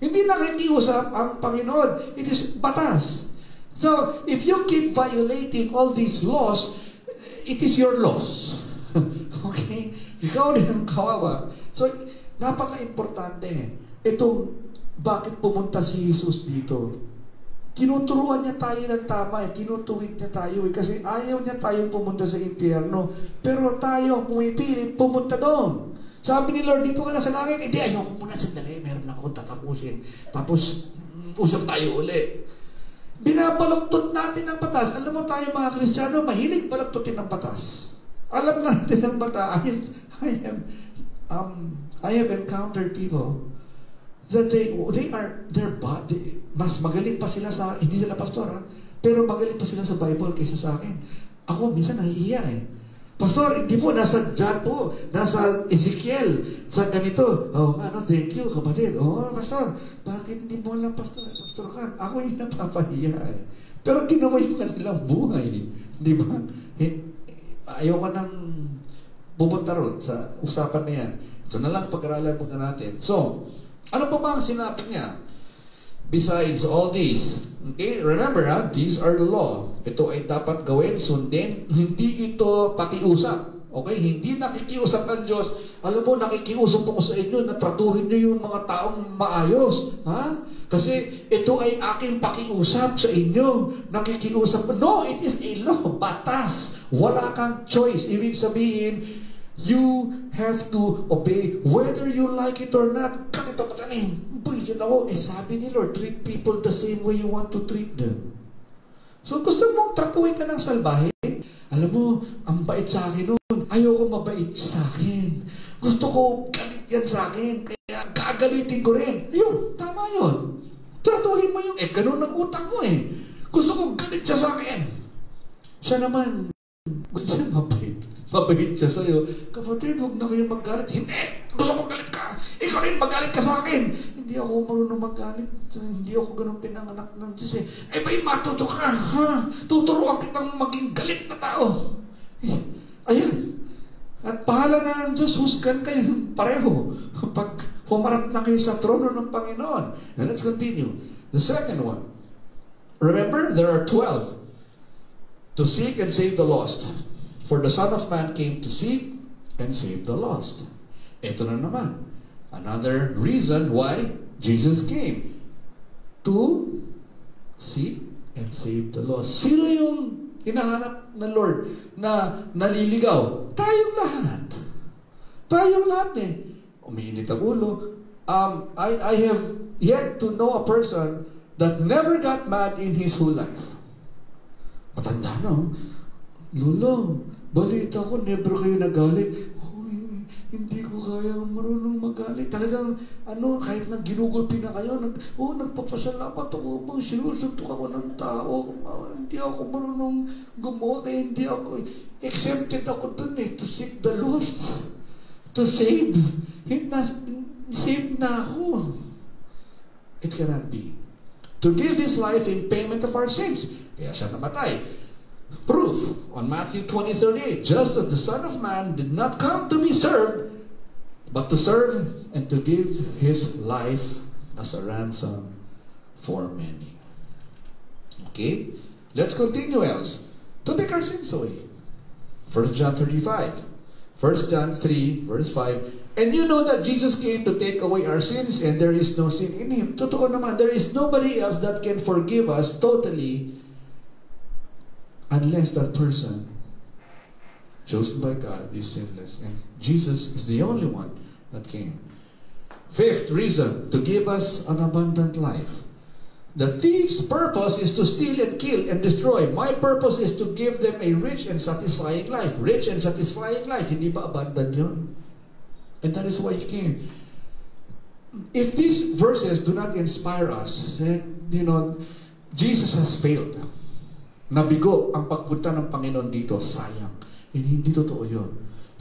Hindi nakikiusap ang Panginoon. It is batas. So, if you keep violating all these laws, it is your loss. Okay? Ikaw din ang kawawa. So, napaka-importante. Itong, bakit pumunta si Jesus dito? Tinuturuan niya tayo ng tama tinutuwid niya tayo kasi ayaw niya tayong pumunta sa impyerno. Pero tayo, pumipilit, pumunta doon. Sabi ni Lord, dito ka na sa langit. Hindi, ayaw ko muna sandali. Meron lang akong tatapusin. Tapos, usap tayo uli. Binabaluktot natin ang batas. Alam mo tayo mga Kristiyano, mahilig baluktutin ang batas. Alam natin ang batas. I have encountered people that they're bad. Mas magaling pa sila sa, hindi sila pastor pero magaling pa sila sa Bible kaysa sa akin. Ako minsan nahihiya Pastor, hindi po, nasa John po, nasa Ezekiel, sa ganito. Thank you, kapatid. Pastor, bakit hindi mo lang pastor? Pastor ka, ako yung napapahiya Pero ginawa yung kanilang buhay. Di ba? Ayaw ka nang pumunta ron sa usapan na yan. Ito na lang, pag-aralan muna natin. So, ano pa ba ang sinabi niya? Besides all these, okay, remember these are the law. Ito ay dapat gawin, sundin. Hindi ito pakiusap. Okay, hindi nakikiusap ang Diyos. Alam mo, nakikiusap ako sa inyo na tratuhin nyo yung mga taong maayos. Kasi ito ay aking pakiusap sa inyo. Nakikiusap. No, it is a law. Batas. Wala kang choice. Ibig sabihin, you have to obey whether you like it or not. Ganito ka tanin. Buisit ako. Sabi ni Lord, treat people the same way you want to treat them. So gusto mong tratuhin ka ng salbahe? Alam mo, ang bait sa akin nun. Ayoko mabait sa akin. Gusto ko galit yan sa akin. Kaya gagalitin ko rin. Ayun, tama yun. Tratuhin mo yung, ganun ang utak mo Gusto ko galit siya sa akin. Siya naman, gusto niya mabait. Mabait siya sa'yo. Kapatid, huwag na kayo magalit. Hindi! Gusto ko galit ka! Ikaw rin magalit ka sa akin! Hindi ako marunong magalit. Hindi ako ganun pinanganak ng Diyos may matuto ka! Tuturuan kitang maging galit na tao! Ayan. At bahala na ang Diyos, husgan kayo pareho. Pag humarap na kayo sa trono ng Panginoon. And let's continue. The second one. Remember, there are 12. To seek and save the lost. For the Son of Man came to seek and save the lost. Ito na naman. Another reason why Jesus came. To seek and save the lost. Sino yung hinahanap ng Lord na naliligaw? Tayong lahat. Tayong lahat Umiinit ang ulo. I have yet to know a person that never got mad in his whole life. Matanda Lolo, balita ko, never kayo nagalit. Hindi ko kaya marunong magalit. Talagang, kahit ginugulpi na kayo, nagpapasalamat ako, sinusuntok ako ng tao. Hindi ako marunong gumawa, kaya hindi ako, exempted ako dun to seek the lost. To save. Save na ako. It cannot be. to give His life in payment of our sins. Kaya siya namatay. Proof on Matthew 20:38, just as the Son of Man did not come to be served, but to serve and to give His life as a ransom for many. Okay? Let's continue else. To take our sins away. 1 John 3:5. 1 John 3, verse 5. And you know that Jesus came to take away our sins, and there is no sin in Him. Totoo naman, there is nobody else that can forgive us totally unless that person chosen by God is sinless. And Jesus is the only one that came. Fifth reason, to give us an abundant life. The thief's purpose is to steal and kill and destroy. My purpose is to give them a rich and satisfying life. Rich and satisfying life. Hindi ba abundant yun? And that is why He came. If these verses do not inspire us, then, Jesus has failed. Nabigo ang pagpunta ng Panginoon dito. Sayang. And hindi totoo yun.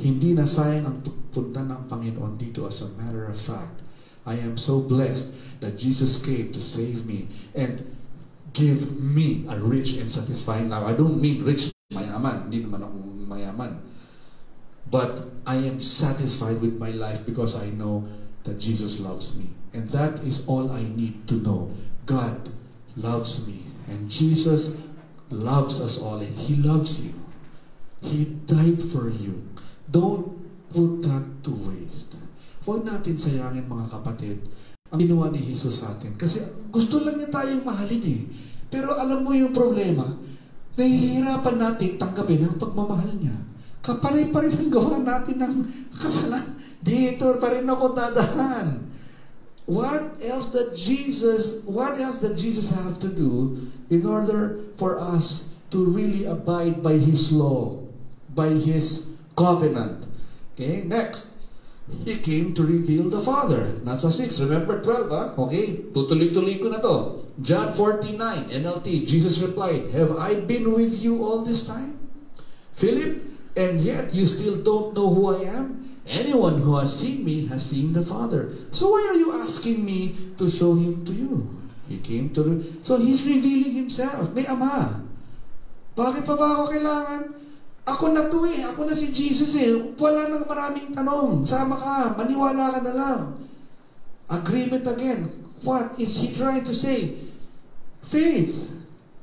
Hindi na sayang ang pagpunta ng Panginoon dito. As a matter of fact, I am so blessed that Jesus came to save me and give me a rich and satisfying life. I don't mean rich, mayaman. Hindi naman ako mayaman. But I am satisfied with my life because I know that Jesus loves me. And that is all I need to know. God loves me. And Jesus loves us all. And He loves you. He died for you. Don't put that to waste. Huwag natin sayangin, mga kapatid, ang ginawa ni Jesus sa atin. Kasi gusto lang niya tayong mahalin eh. Pero alam mo yung problema, nahihirapan natin tanggapin ang pagmamahal niya. Kaparay pa rin ang gawa natin ng kasalanan. Dito pa rin ako dadahan. What else did Jesus have to do in order for us to really abide by His law, by His covenant? Okay, next. He came to reveal the Father. Nasa 6. Remember 12, ha? Okay, tutuloy-tuloy ko na to. John 14:9, NLT. Jesus replied, have I been with you all this time, Philip? And yet you still don't know who I am? Anyone who has seen me has seen the Father. So why are you asking me to show Him to you? He came to... So He's revealing Himself. May Ama. Bakit pa ba ako kailangan? Ako na to eh. Ako na si Jesus eh. Wala nang maraming tanong. Sama ka. Maniwala ka na lang. Agreement again. What is He trying to say? Faith.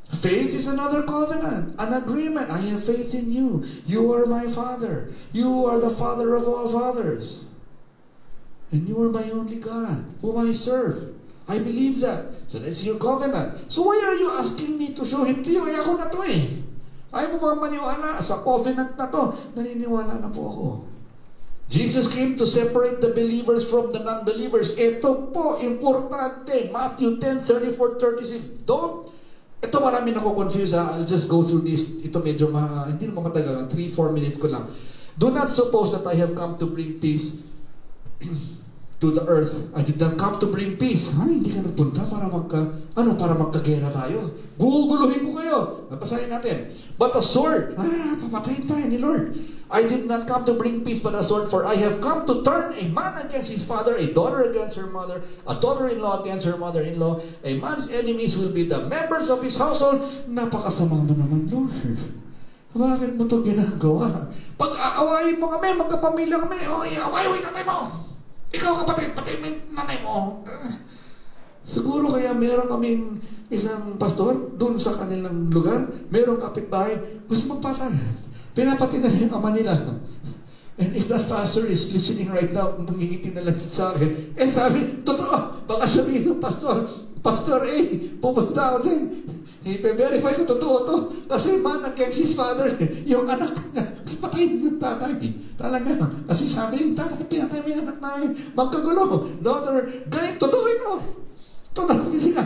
Faith is another covenant, an agreement. I have faith in you. You are my Father. You are the Father of all fathers. And you are my only God, whom I serve. I believe that. So that's your covenant. So why are you asking me to show Him to you? Ay, ako na to eh. Ayaw mo ba maniwala? Sa covenant na to, naniniwala na po ako. Jesus came to separate the believers from the non-believers. Ito po, importante. Matthew 10:34-36. Ito marami na ko confuse ha. I'll just go through this. Ito medyo hindi naman matagal. 3-4 minutes ko lang. Do not suppose that I have come to bring peace to the earth. I did not come to bring peace. Hindi ka nagpunta para magkagera tayo. Guguluhin ko kayo. Napasahin natin. But a sword. Papatayin tayo ni Lord. I did not come to bring peace but a sword, for I have come to turn a man against his father, a daughter against her mother, a daughter-in-law against her mother-in-law. A man's enemies will be the members of his household. Napakasama mo naman, Lord. Bakit mo ito ginagawa? Pag-aawayin mo kami, magkapamilya kami, awayin nanay mo. Ikaw kapatid, pati may nanay mo. Siguro kaya meron kaming isang pastor doon sa kanilang lugar, merong kapitbahay, gusto magpatayan. Pinapati na yung ama nila. And if that pastor is listening right now, mangingiti na lang sa akin. Sabi, totoo, baka sabihin ng pastor, Pastor A, pupunta ako din. I-verify ko totoo to. Kasi man against his father, yung anak niya, patayin yung tatay. Talaga. Kasi sabi yung tatay, pinatay mo yung anak namin. Magkagulo. Daughter, ganit, totoo ito. Ito na sila.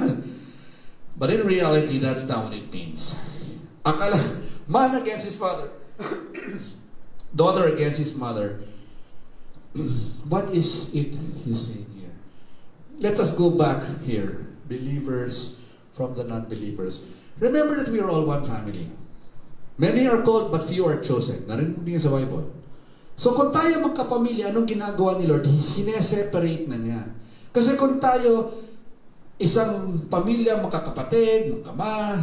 But in reality, that's not what it means. Akala, man against his father. Daughter against his mother. What is it he's saying here? Let us go back here. Believers from the non-believers. Remember that we are all one family. Many are called but few are chosen. Narinig niyo sa Bible. So kung tayo magkapamilya, anong ginagawa ni Lord? Sineseparate na niya. Kasi kung tayo isang pamilya, magkakapatid, magkama,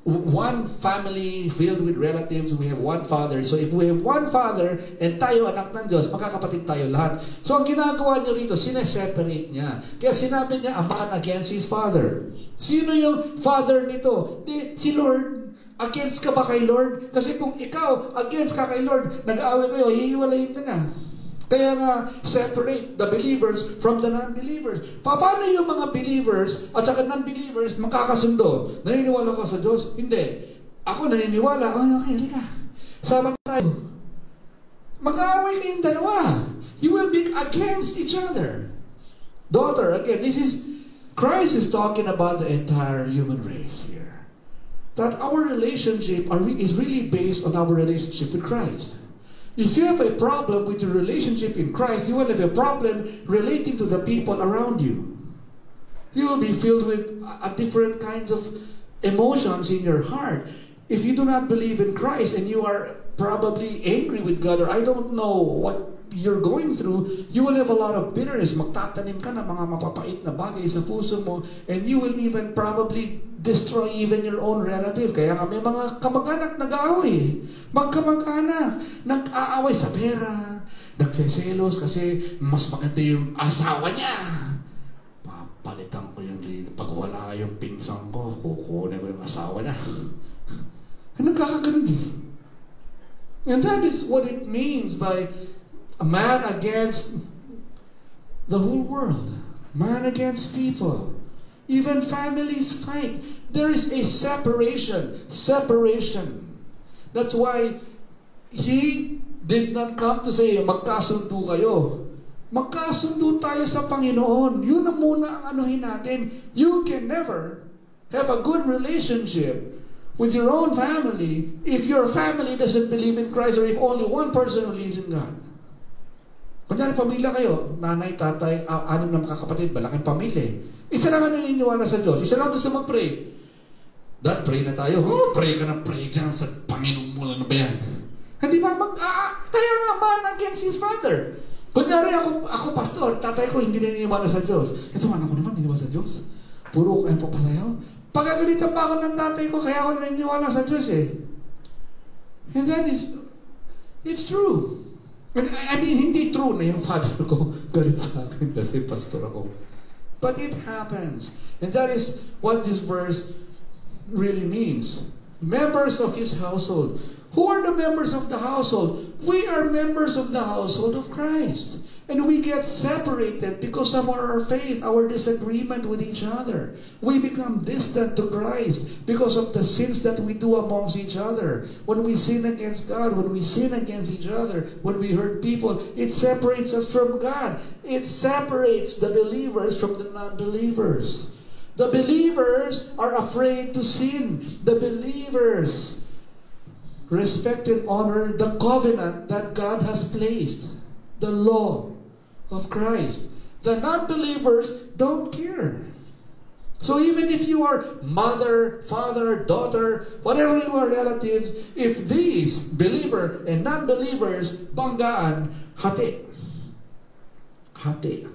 one family filled with relatives, we have one Father. So if we have one Father, and tayo anak ng Diyos, magkakapatid tayo lahat. So ang ginagawa niyo rito, sineseparate niya. Kaya sinabi niya, a man against his father. Sino yung father nito? Si Lord. Against ka ba kay Lord? Kasi kung ikaw, against ka kay Lord, nag-aaway kayo, hihiwalayin ka na. Kaya nga, separate the believers from the non-believers. Paano yung mga believers at saka non-believers magkakasundo? Naniniwala ka sa Diyos? Hindi. Ako naniniwala. Okay, halika. Sama tayo. Mag-aaway kayong dalawa. You will be against each other. Daughter, again, Christ is talking about the entire human race here. That our relationship is really based on our relationship with Christ. If you have a problem with your relationship in Christ, you will have a problem relating to the people around you. You will be filled with different kinds of emotions in your heart. If you do not believe in Christ and you are probably angry with God, or I don't know what you're going through, you will have a lot of bitterness. Magtatanim ka ng mga mapapait na bagay sa puso mo, and you will even probably destroy even your own relative. Kaya nga may mga kamag-anak nag-aaway. Magkamag-anak nag-aaway sa pera, nagseselos kasi mas maganda yung asawa niya. Papalitan ko yung pag wala yung pinsang ko, kukunin ko yung asawa niya. Nagkakaganon eh. And that is what it means by a man against the whole world. Man against people. Even families fight. There is a separation. Separation. That's why He did not come to say, magkasundo kayo. Magkasundo tayo sa Panginoon. Yun ang muna ang anuhin natin. You can never have a good relationship with your own family if your family doesn't believe in Christ, or if only one person believes in God. Kunyari, pamilya kayo, nanay, tatay, anim na makakapatid, malaking pamilya. Isa lang ang naniniwala sa Diyos. Isa lang gusto mag-pray. Dad, pray na tayo. Pray ka na pray dyan sa Panginoon mo. Ano ba yan? Hindi ba kaya nga man against his father. Kunyari, ako pastor, tatay ko hindi naniniwala sa Diyos. Ito, anak ko naman, naniniwala sa Diyos. Puro kayo papasayaw. Pagagalitan pa ako ng tatay ko, kaya ako naniniwala sa Diyos eh. And that is, it's true. I mean, hindi true na yung father ko galit sa akin kasi pastor ako. But it happens. And that is what this verse really means. Members of his household. Who are the members of the household? We are members of the household of Christ. And we get separated because of our faith, our disagreement with each other. We become distant to Christ because of the sins that we do amongst each other. When we sin against God, when we sin against each other, when we hurt people, it separates us from God. It separates the believers from the non-believers. The believers are afraid to sin. The believers respect and honor the covenant that God has placed. The law of Christ. The non-believers don't care. So even if you are mother, father, daughter, whatever you are relatives, if these believer and non-believers banggaan, hati. Hati.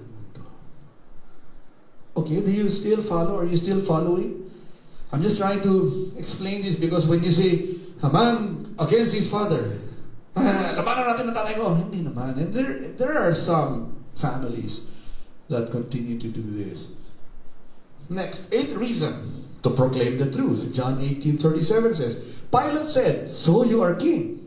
Okay, do you still follow? Are you still following? I'm just trying to explain this because when you say, a man against his father, labanan natin ng tatay ko. Hindi naman. And there are some families that continue to do this. Next, eighth reason to proclaim the truth. John 18:37 says, Pilate said, so you are king.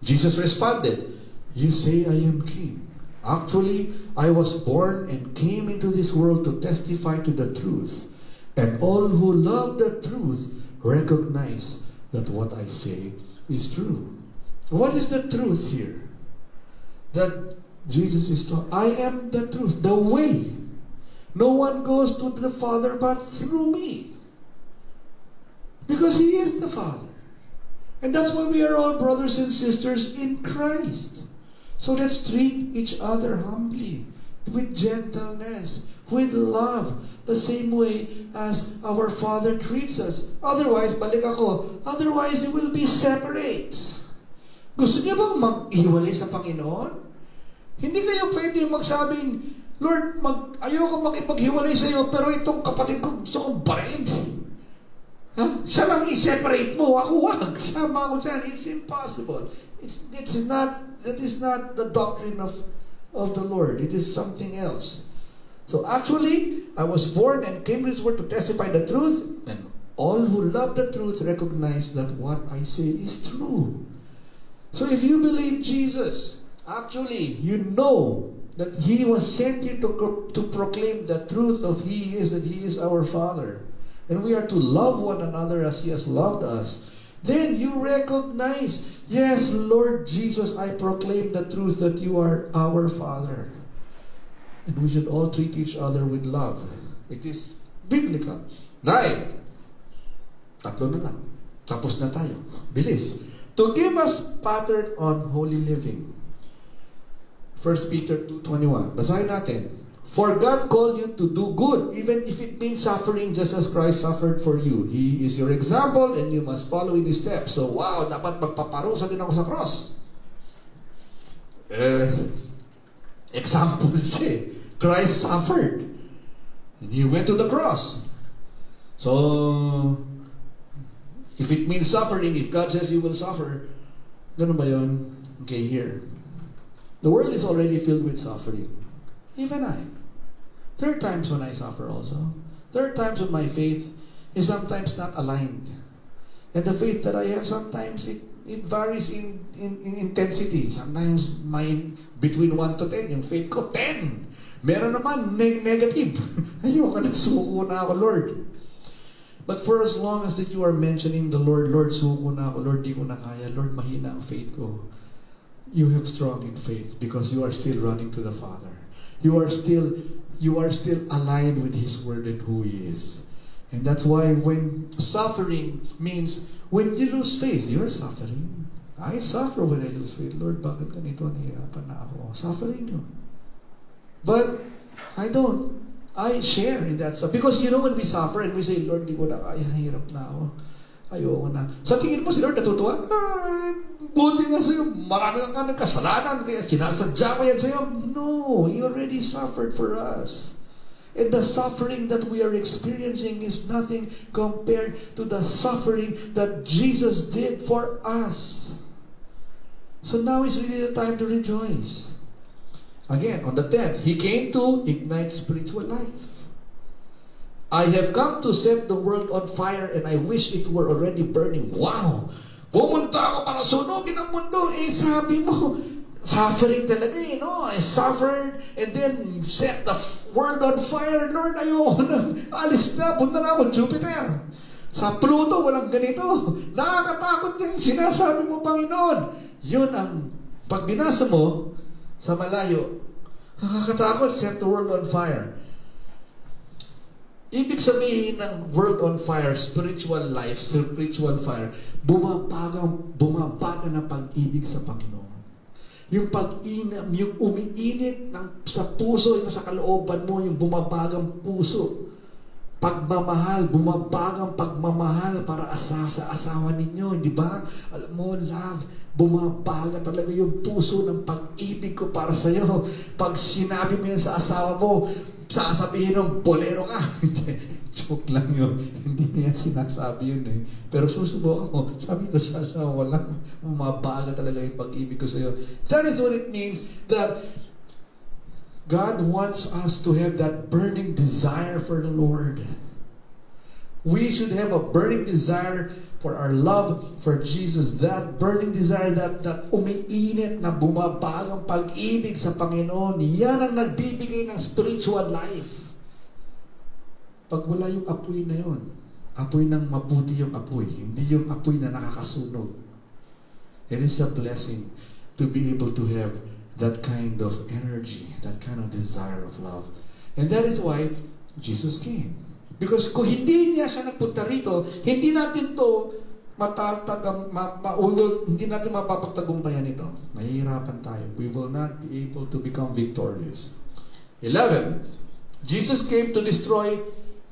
Jesus responded, you say I am king. Actually, I was born and came into this world to testify to the truth. And all who love the truth recognize that what I say is true. What is the truth here? That Jesus is talking. I am the truth, the way. No one goes to the Father but through me. Because He is the Father. And that's why we are all brothers and sisters in Christ. So let's treat each other humbly, with gentleness, with love, the same way as our Father treats us. Otherwise, balik ako, otherwise you will be separate. Gusto niyo bang mag-iwalay sa Panginoon? Hindi kayo pwede magsabing, Lord, ayoko makipaghiwalay sa iyo, pero itong kapatid ko gusto kong barilin. Siya lang i-separate mo, ako wag. Sama ako dyan. It's impossible. That is not the doctrine of the Lord. It is something else. So actually, I was born and came to this world to testify the truth, and all who love the truth recognize that what I say is true. So if you believe Jesus, actually, you know that He was sent here to proclaim the truth of that He is our Father. And we are to love one another as He has loved us. Then you recognize, yes, Lord Jesus, I proclaim the truth that you are our Father. And we should all treat each other with love. It is biblical. Right? 3 na lang. Tapos na tayo. Bilis. To give us pattern on holy living. 1 Peter 2:21. Basahin natin. For God called you to do good, even if it means suffering just as Christ suffered for you. He is your example and you must follow in His steps. So, wow, dapat magpaparusa din ako sa cross. Example siya. Christ suffered. And He went to the cross. So, if it means suffering, if God says you will suffer, ganun ba yun? Okay, here. The world is already filled with suffering. Even I. There are times when I suffer also. There are times when my faith is sometimes not aligned. And the faith that I have, sometimes it varies in intensity. Sometimes between 1 to 10, yung faith ko, 10. Meron naman, negative. Ayoko na, suko na ako, Lord. But for as long as that you are mentioning the Lord, Lord, suko na ako, Lord, di ko na kaya, Lord, mahina ang faith ko. You have strong in faith because you are still running to the Father. You are still aligned with His Word and who He is. And that's why when suffering means, when you lose faith, you're suffering. I suffer when I lose faith. Lord, bakit ganito? Nahihirapan na ako. Suffering yun. But I don't. I share in that stuff. Because you know when we suffer and we say, Lord, di ko na kaya, hirap na ako. Ayoko na. Sa tingin mo si Lord natutuwa? Buti nga sa'yo. Marami kang ng kasalanan. Kaya sinasadya ko yan sa'yo. No. He already suffered for us. And the suffering that we are experiencing is nothing compared to the suffering that Jesus did for us. So now is really the time to rejoice. Again, on the 10th, He came to ignite spiritual life. I have come to set the world on fire and I wish it were already burning. Wow! Pumunta ako para sunugin ang mundo. Sabi mo, suffering talaga no? I suffered and then set the world on fire. Lord, ayoko na. Alis na. Punta na ako Jupiter. Sa Pluto, walang ganito. Nakakatakot yung sinasabi mo, Panginoon. Yun ang, pag binasa mo, sa malayo, nakakatakot, set the world on fire. Ibig sabihin ng world on fire, spiritual life, spiritual fire, bumabaga na pag-ibig sa Panginoon. Yung pag-inam, yung umiinit sa puso, yung sa kalooban mo, yung bumabagang puso. Pagmamahal, bumabagang pagmamahal para sa asawa ninyo, di ba? Alam mo, love, bumabaga talaga yung puso ng pag-ibig ko para sa iyo. Pag sinabi mo yan sa asawa mo, sasabihin ng bolero ka. Joke lang yun. Hindi niya sinasabi yun eh. Pero susubukan ko. Sabi ko sa asawa, walang bumabaga talaga yung pag-ibig ko sa iyo. That is what it means that God wants us to have that burning desire for the Lord. We should have a burning desire for our love for Jesus. That burning desire, that umiinit na bumabagang pag-ibig sa Panginoon, yan ang nagbibigay ng spiritual life. Pag wala yung apoy na yon, apoy ng mabuti yung apoy, hindi yung apoy na nakakasunog. It is a blessing to be able to have that kind of energy, that kind of desire of love. And that is why Jesus came. Because kung hindi niya siya nagpunta rito, hindi natin to hindi natin mapapagtagumpayan ito. Mahihirapan tayo. We will not be able to become victorious. 11. Jesus came to destroy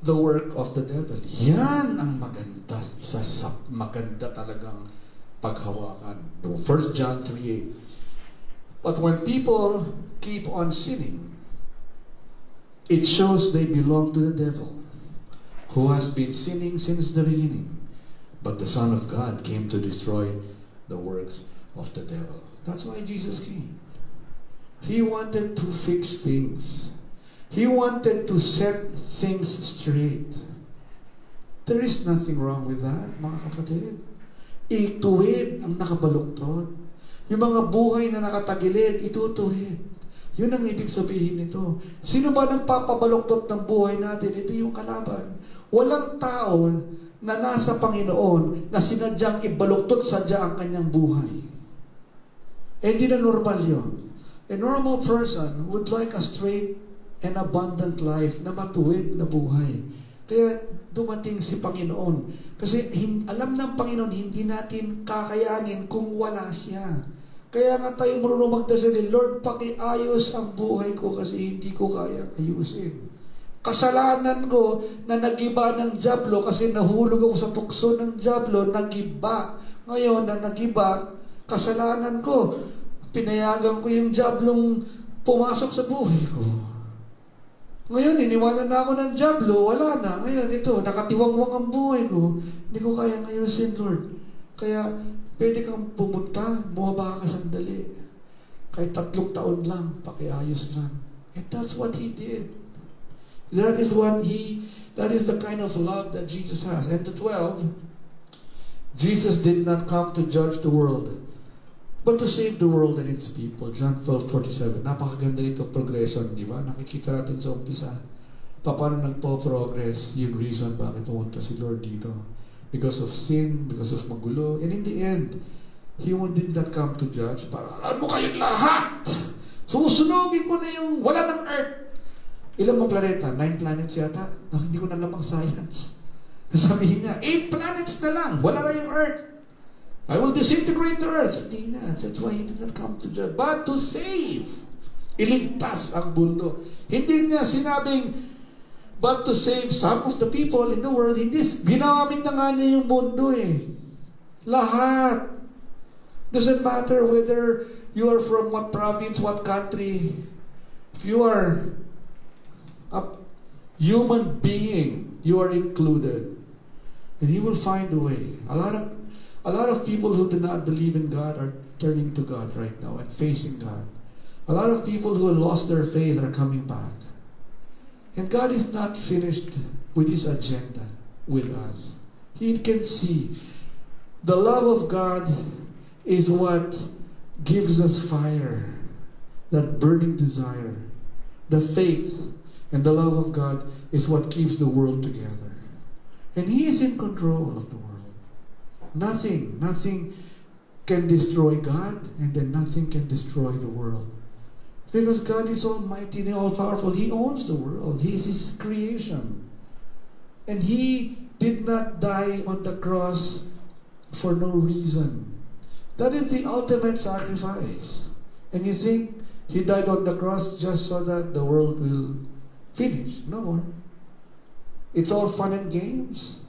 the work of the devil. Yan ang maganda. Isa sa maganda talagang paghawakan. 1 John 3:8. But when people keep on sinning, it shows they belong to the devil, who has been sinning since the beginning. But the Son of God came to destroy the works of the devil. That's why Jesus came. He wanted to fix things. He wanted to set things straight. There is nothing wrong with that, mga kapatid. Ituwid ang nakabaluktot. Yung mga buhay na nakatagilid, itutuwid. Yun ang ibig sabihin nito. Sino ba nagpapabaluktot ng buhay natin? Ito yung kalaban. Walang tao na nasa Panginoon na sinadyang ibaluktot sadya ang kanyang buhay. Hindi na normal yun. A normal person would like a straight and abundant life na matuwid na buhay. Kaya dumating si Panginoon. Kasi alam ng Panginoon, hindi natin kakayanin kung wala siya. Kaya nga tayo marunong magdasal, Lord, pakiayos ang buhay ko kasi hindi ko kaya ayusin. Kasalanan ko na nagiba ng dyablo kasi nahulog ako sa tukso ng dyablo, nagiba. Ngayon na nagiba, kasalanan ko. Pinayagan ko yung dyablong pumasok sa buhay ko. Ngayon, iniwanan na ako ng dyablo, wala na. Ngayon, ito, nakatiwangwang ang buhay ko. Hindi ko kaya ayusin, Lord. Kaya, pwede kang pumunta, bumaba ka sandali. Kahit 3 taon lang, pakiayos lang. And that's what He did. That is the kind of love that Jesus has. And the 12, Jesus did not come to judge the world, but to save the world and its people. John 12:47. Napakaganda nito progression, di ba? Nakikita natin sa umpisa. Paano nagpo-progress yung reason bakit pumunta si Lord dito. Because of sin, because of magulo. And in the end, He did not come to judge. Para alam mo kayong lahat! Susunugin mo na yung wala ng earth. Ilang mga planeta? 9 planets yata? No, hindi ko na alam ang science. Sabihin niya, 8 planets na lang. Wala na yung earth. I will disintegrate the earth. Hindi na. That's why He did not come to judge. But to save. Iligtas ang mundo. Hindi niya sinabing, but to save some of the people in the world. Hindi. Ginamit na nga niya yung mundo eh. Lahat. Doesn't matter whether you are from what province, what country. If you are a human being, you are included. And He will find a way. A lot of people who do not believe in God are turning to God right now and facing God. A lot of people who lost their faith are coming back. And God is not finished with His agenda with us. He can see the love of God is what gives us fire, that burning desire. The faith and the love of God is what keeps the world together. And He is in control of the world. Nothing can destroy God, and then nothing can destroy the world. Because God is almighty and all-powerful. He owns the world. He is His creation. And He did not die on the cross for no reason. That is the ultimate sacrifice. And you think He died on the cross just so that the world will finish? No more. It's all fun and games.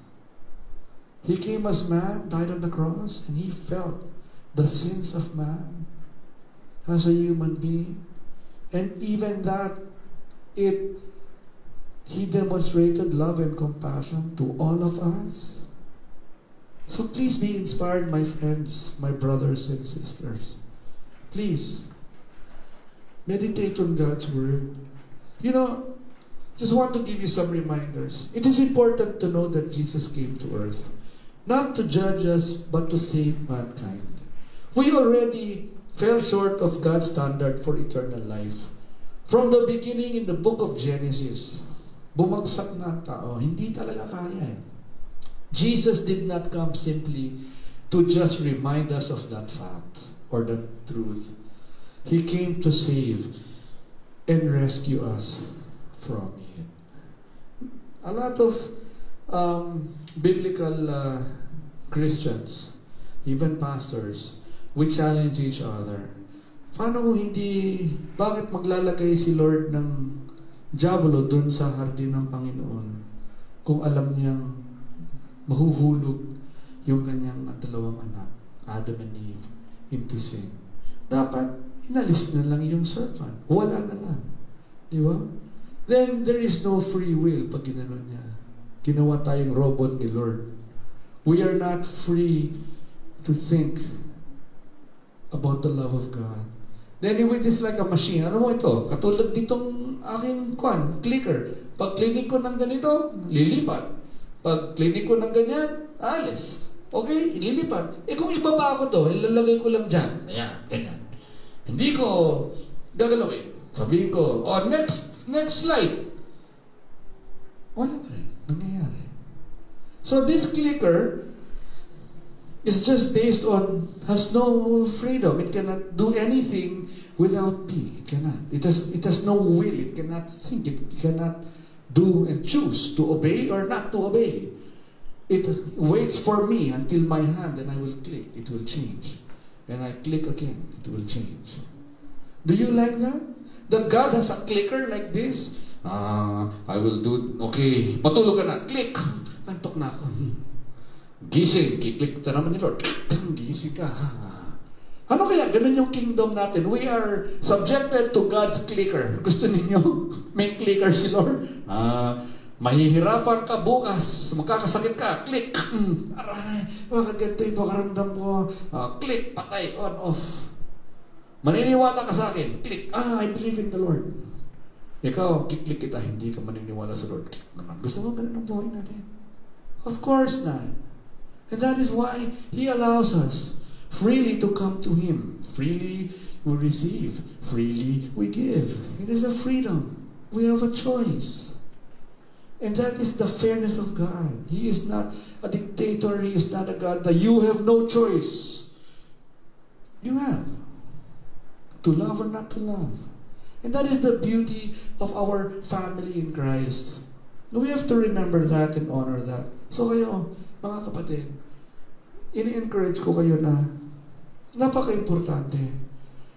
He came as man, died on the cross, and He felt the sins of man as a human being. And even that, He demonstrated love and compassion to all of us. So please be inspired, my friends, my brothers and sisters. Please, meditate on God's Word. You know, just want to give you some reminders. It is important to know that Jesus came to earth, not to judge us, but to save mankind. We already fell short of God's standard for eternal life. From the beginning in the book of Genesis, bumagsak na ang tao. Hindi talaga kaya. Jesus did not come simply to just remind us of that fact or that truth. He came to save and rescue us from it. A lot of biblical Christians, even pastors, we challenge each other. Paano bakit maglalagay si Lord ng diablo dun sa hardin ng Panginoon kung alam niyang mahuhulog yung kanyang 2 anak, Adam and Eve, into sin? Dapat inalis na lang yung serpent. Wala na lang. Di ba? then there is no free will pag ginanon niya. Ginawa tayong robot ni Lord. We are not free to think about the love of God. Then it is like a machine. Ano mo ito? Katulad ditong aking clicker. Pag clinic ko ng ganito, lilipat. Pag clinic ko ng ganyan, alis. Okay, ililipat. Kung ibaba ko to, ilalagay ko lang dyan. Ayan, ganyan. Hindi ko gagalawin. Sabihin ko, next slide. Wala pa rin. Nangyayari. So this clicker is just based on, has no freedom. It cannot do anything without me. It cannot. It has no will. It cannot think. It cannot do and choose to obey or not to obey. It waits for me until my hand, and I will click. It will change. And I click again. It will change. Do you like that? That God has a clicker like this? I will do, okay, matulog ka na. Click! Antok na ako. Gising. Kiklik ka naman ni Lord. Gising ka. Ano kaya? Ganun yung kingdom natin. We are subjected to God's clicker. Gusto ninyo? May clicker si Lord? Mahihirapan ka bukas. Magkakasakit ka. Click. Aray, bakit ganito yung pakaramdam ko? Click. Patay. On, off. Maniniwala ka sa akin. Click. I believe in the Lord. Ikaw, kiklik kita. Hindi ka maniniwala sa Lord. Click naman. Gusto mo ganun ang buhay natin? Of course not. And that is why He allows us freely to come to Him. Freely we receive. Freely we give. It is a freedom. We have a choice. And that is the fairness of God. He is not a dictator. He is not a God that you have no choice. You have to love or not to love. And that is the beauty of our family in Christ. We have to remember that and honor that. So kayo, mga kapatid, ini-encourage ko kayo na napaka-importante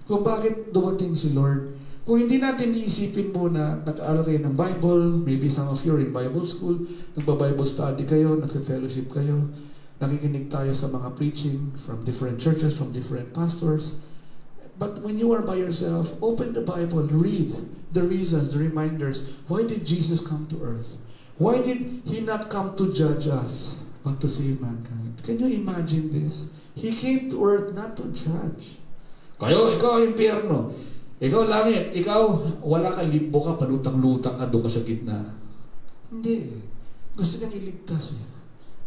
kung bakit dumating si Lord. Kung hindi natin iisipin muna, nag-aaral kayo ng Bible, maybe some of you are in Bible school, nagba-Bible study kayo, nag-fellowship kayo, nakikinig tayo sa mga preaching from different churches, from different pastors. But when you are by yourself, open the Bible, read the reasons, the reminders. Why did Jesus come to earth? Why did He not come to judge us, but to save mankind? Can you imagine this? He came to earth not to judge. Ikaw impyerno. Ikaw langit, ikaw, wala kang libo ka, palutang-lutang ka, doon ka sa gitna. Hindi. Gusto niyang iligtas niya.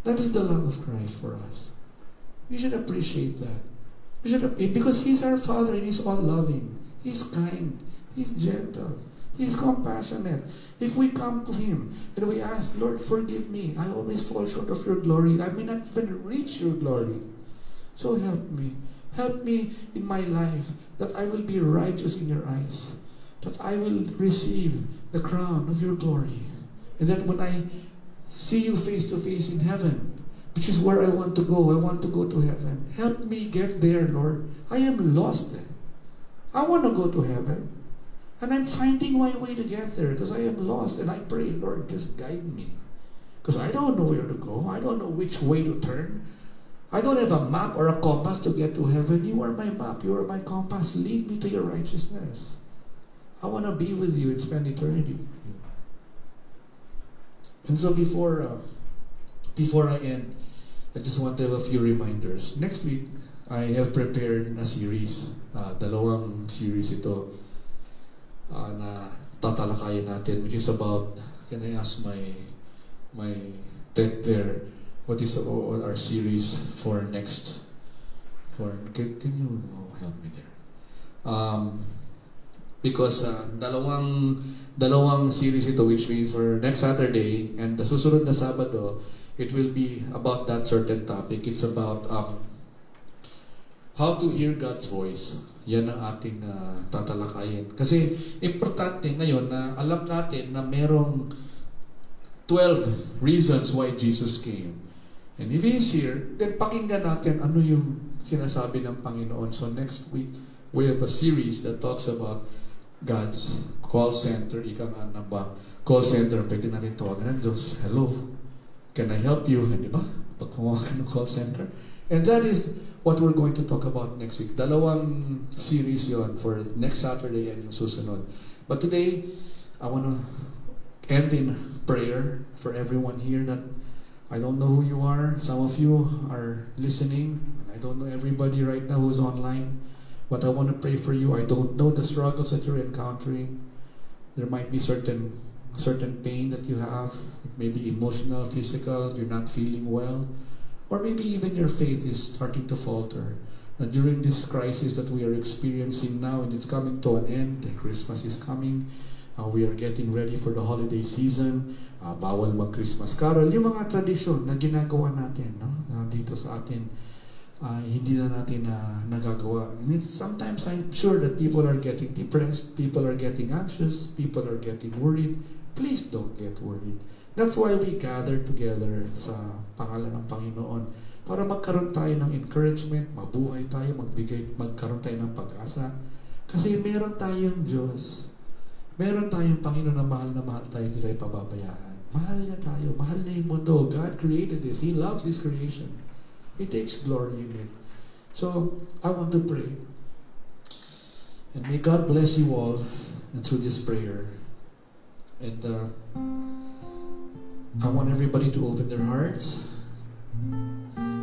That is the love of Christ for us. We should appreciate that. We should appreciate, because He's our Father and He's all-loving. He's kind. He's gentle. He's compassionate. If we come to Him and we ask, Lord, forgive me. I always fall short of your glory. I may not even reach your glory. So help me. Help me in my life that I will be righteous in your eyes, that I will receive the crown of your glory, and that when I see you face to face in heaven, which is where I want to go to heaven. Help me get there, Lord. I am lost there. I want to go to heaven, and I'm finding my way to get there because I am lost, and I pray, Lord, just guide me, because I don't know where to go. I don't know which way to turn. I don't have a map or a compass to get to heaven. You are my map. You are my compass. Lead me to your righteousness. I want to be with you and spend eternity with you. And so before I end, I just want to have a few reminders. Next week, I have prepared a series. Dalawang series ito na tatalakayin natin, which is about, can I ask my tech there, what is our series for next? Can you help me there? Because dalawang series ito, which means for next Saturday and the susunod na Sabado, it will be about that certain topic. It's about how to hear God's voice. Yan ang ating tatalakayin. Kasi importante ngayon na alam natin na merong 12 reasons why Jesus came. And if He is here, then pakinggan natin ano yung sinasabi ng Panginoon. So next week, we have a series that talks about God's call center. Ika nga na ba? Call center, pwede natin tawagan ng Diyos. Hello, can I help you? Di ba? Pag kumawagan ng call center. And that is what we're going to talk about next week. Dalawang series yon for next Saturday and yung susunod. But today, I want to end in prayer for everyone here that I don't know who you are. Some of you are listening. I don't know everybody right now who's online. But I want to pray for you. I don't know the struggles that you're encountering. There might be certain pain that you have. It may be emotional, physical, you're not feeling well. Or maybe even your faith is starting to falter. And during this crisis that we are experiencing now, and it's coming to an end, Christmas is coming, we are getting ready for the holiday season, bawal mag-Christmas carol, yung mga tradisyon na ginagawa natin, no? Dito sa atin, hindi na natin nagagawa. I mean, sometimes I'm sure that people are getting depressed, people are getting anxious, people are getting worried. Please don't get worried. That's why we gather together sa pangalan ng Panginoon, para magkaroon tayo ng encouragement, mabuhay tayo, magkaroon tayo ng pag-asa. Kasi meron tayong Diyos. Meron tayong Panginoon na mahal tayo, hindi tayo pababayaan. Mahal niya tayo, mahal niya yung mundo. God created this. He loves His creation. He takes glory in it. So, I want to pray. And may God bless you all and through this prayer. And I want everybody to open their hearts.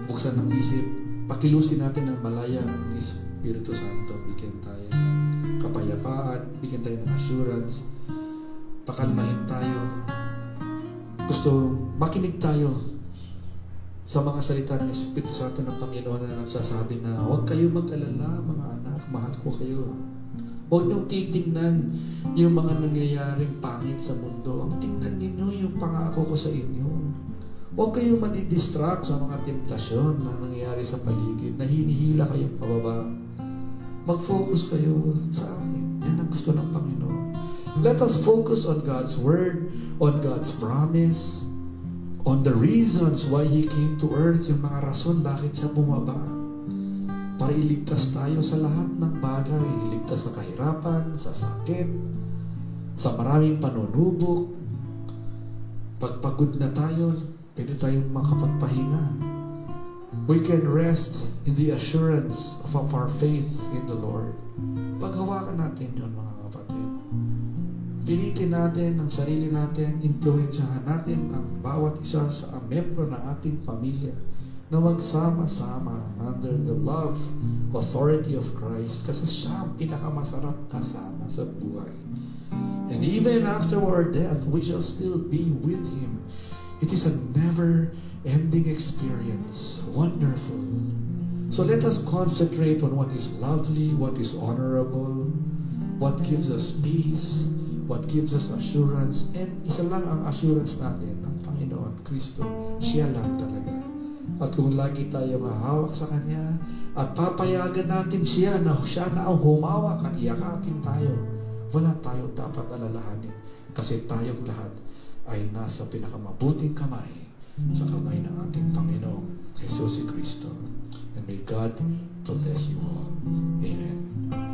Buksan ang isip. Pakilusin natin ng malaya ang Espiritu Santo. Bigyan tayo ng kapayapaan. Bigyan tayo ng assurance. Pakalmahin tayo. Gusto makinig tayo sa mga salita ng Espiritu Santo ng Panginoon na nagsasabi na huwag kayo mag-alala, mga anak, mahal ko kayo. Huwag niyong titignan yung mga nangyayaring pangit sa mundo. Ang tingnan ninyo yung pangako ko sa inyo. Huwag kayong madidistract sa mga temptasyon na nangyayari sa paligid, na hinihila kayong pababa. Mag-focus kayo sa akin. Yan ang gusto ng Panginoon. Let us focus on God's Word, on God's promise, on the reasons why He came to earth, yung mga rason bakit siya bumaba. Para iligtas tayo sa lahat ng bagay. Iligtas sa kahirapan, sa sakit, sa maraming panunubok. Pagpagod na tayo, pwede tayong makapagpahinga. We can rest in the assurance of our faith in the Lord. Paghawakan natin yun, mga kapatid. Pilitin natin ang sarili natin, influensyahan natin ang bawat isa sa membro ng ating pamilya na magsama-sama under the love, authority of Christ, kasi siya ang pinakamasarap kasama sa buhay. And even after our death, we shall still be with Him. It is a never-ending experience. Wonderful. So let us concentrate on what is lovely, what is honorable, what gives us peace, what gives us assurance. And isa lang ang assurance natin ng Panginoon, Kristo. Siya lang talaga. At kung lagi tayong hahawak sa Kanya at papayagan natin siya na ang humawak at iyakapin tayo, wala tayo dapat alalahanin. Kasi tayong lahat ay nasa pinakamabuting kamay, sa kamay ng ating Panginoong Jesus Kristo. And may God bless you all. Amen.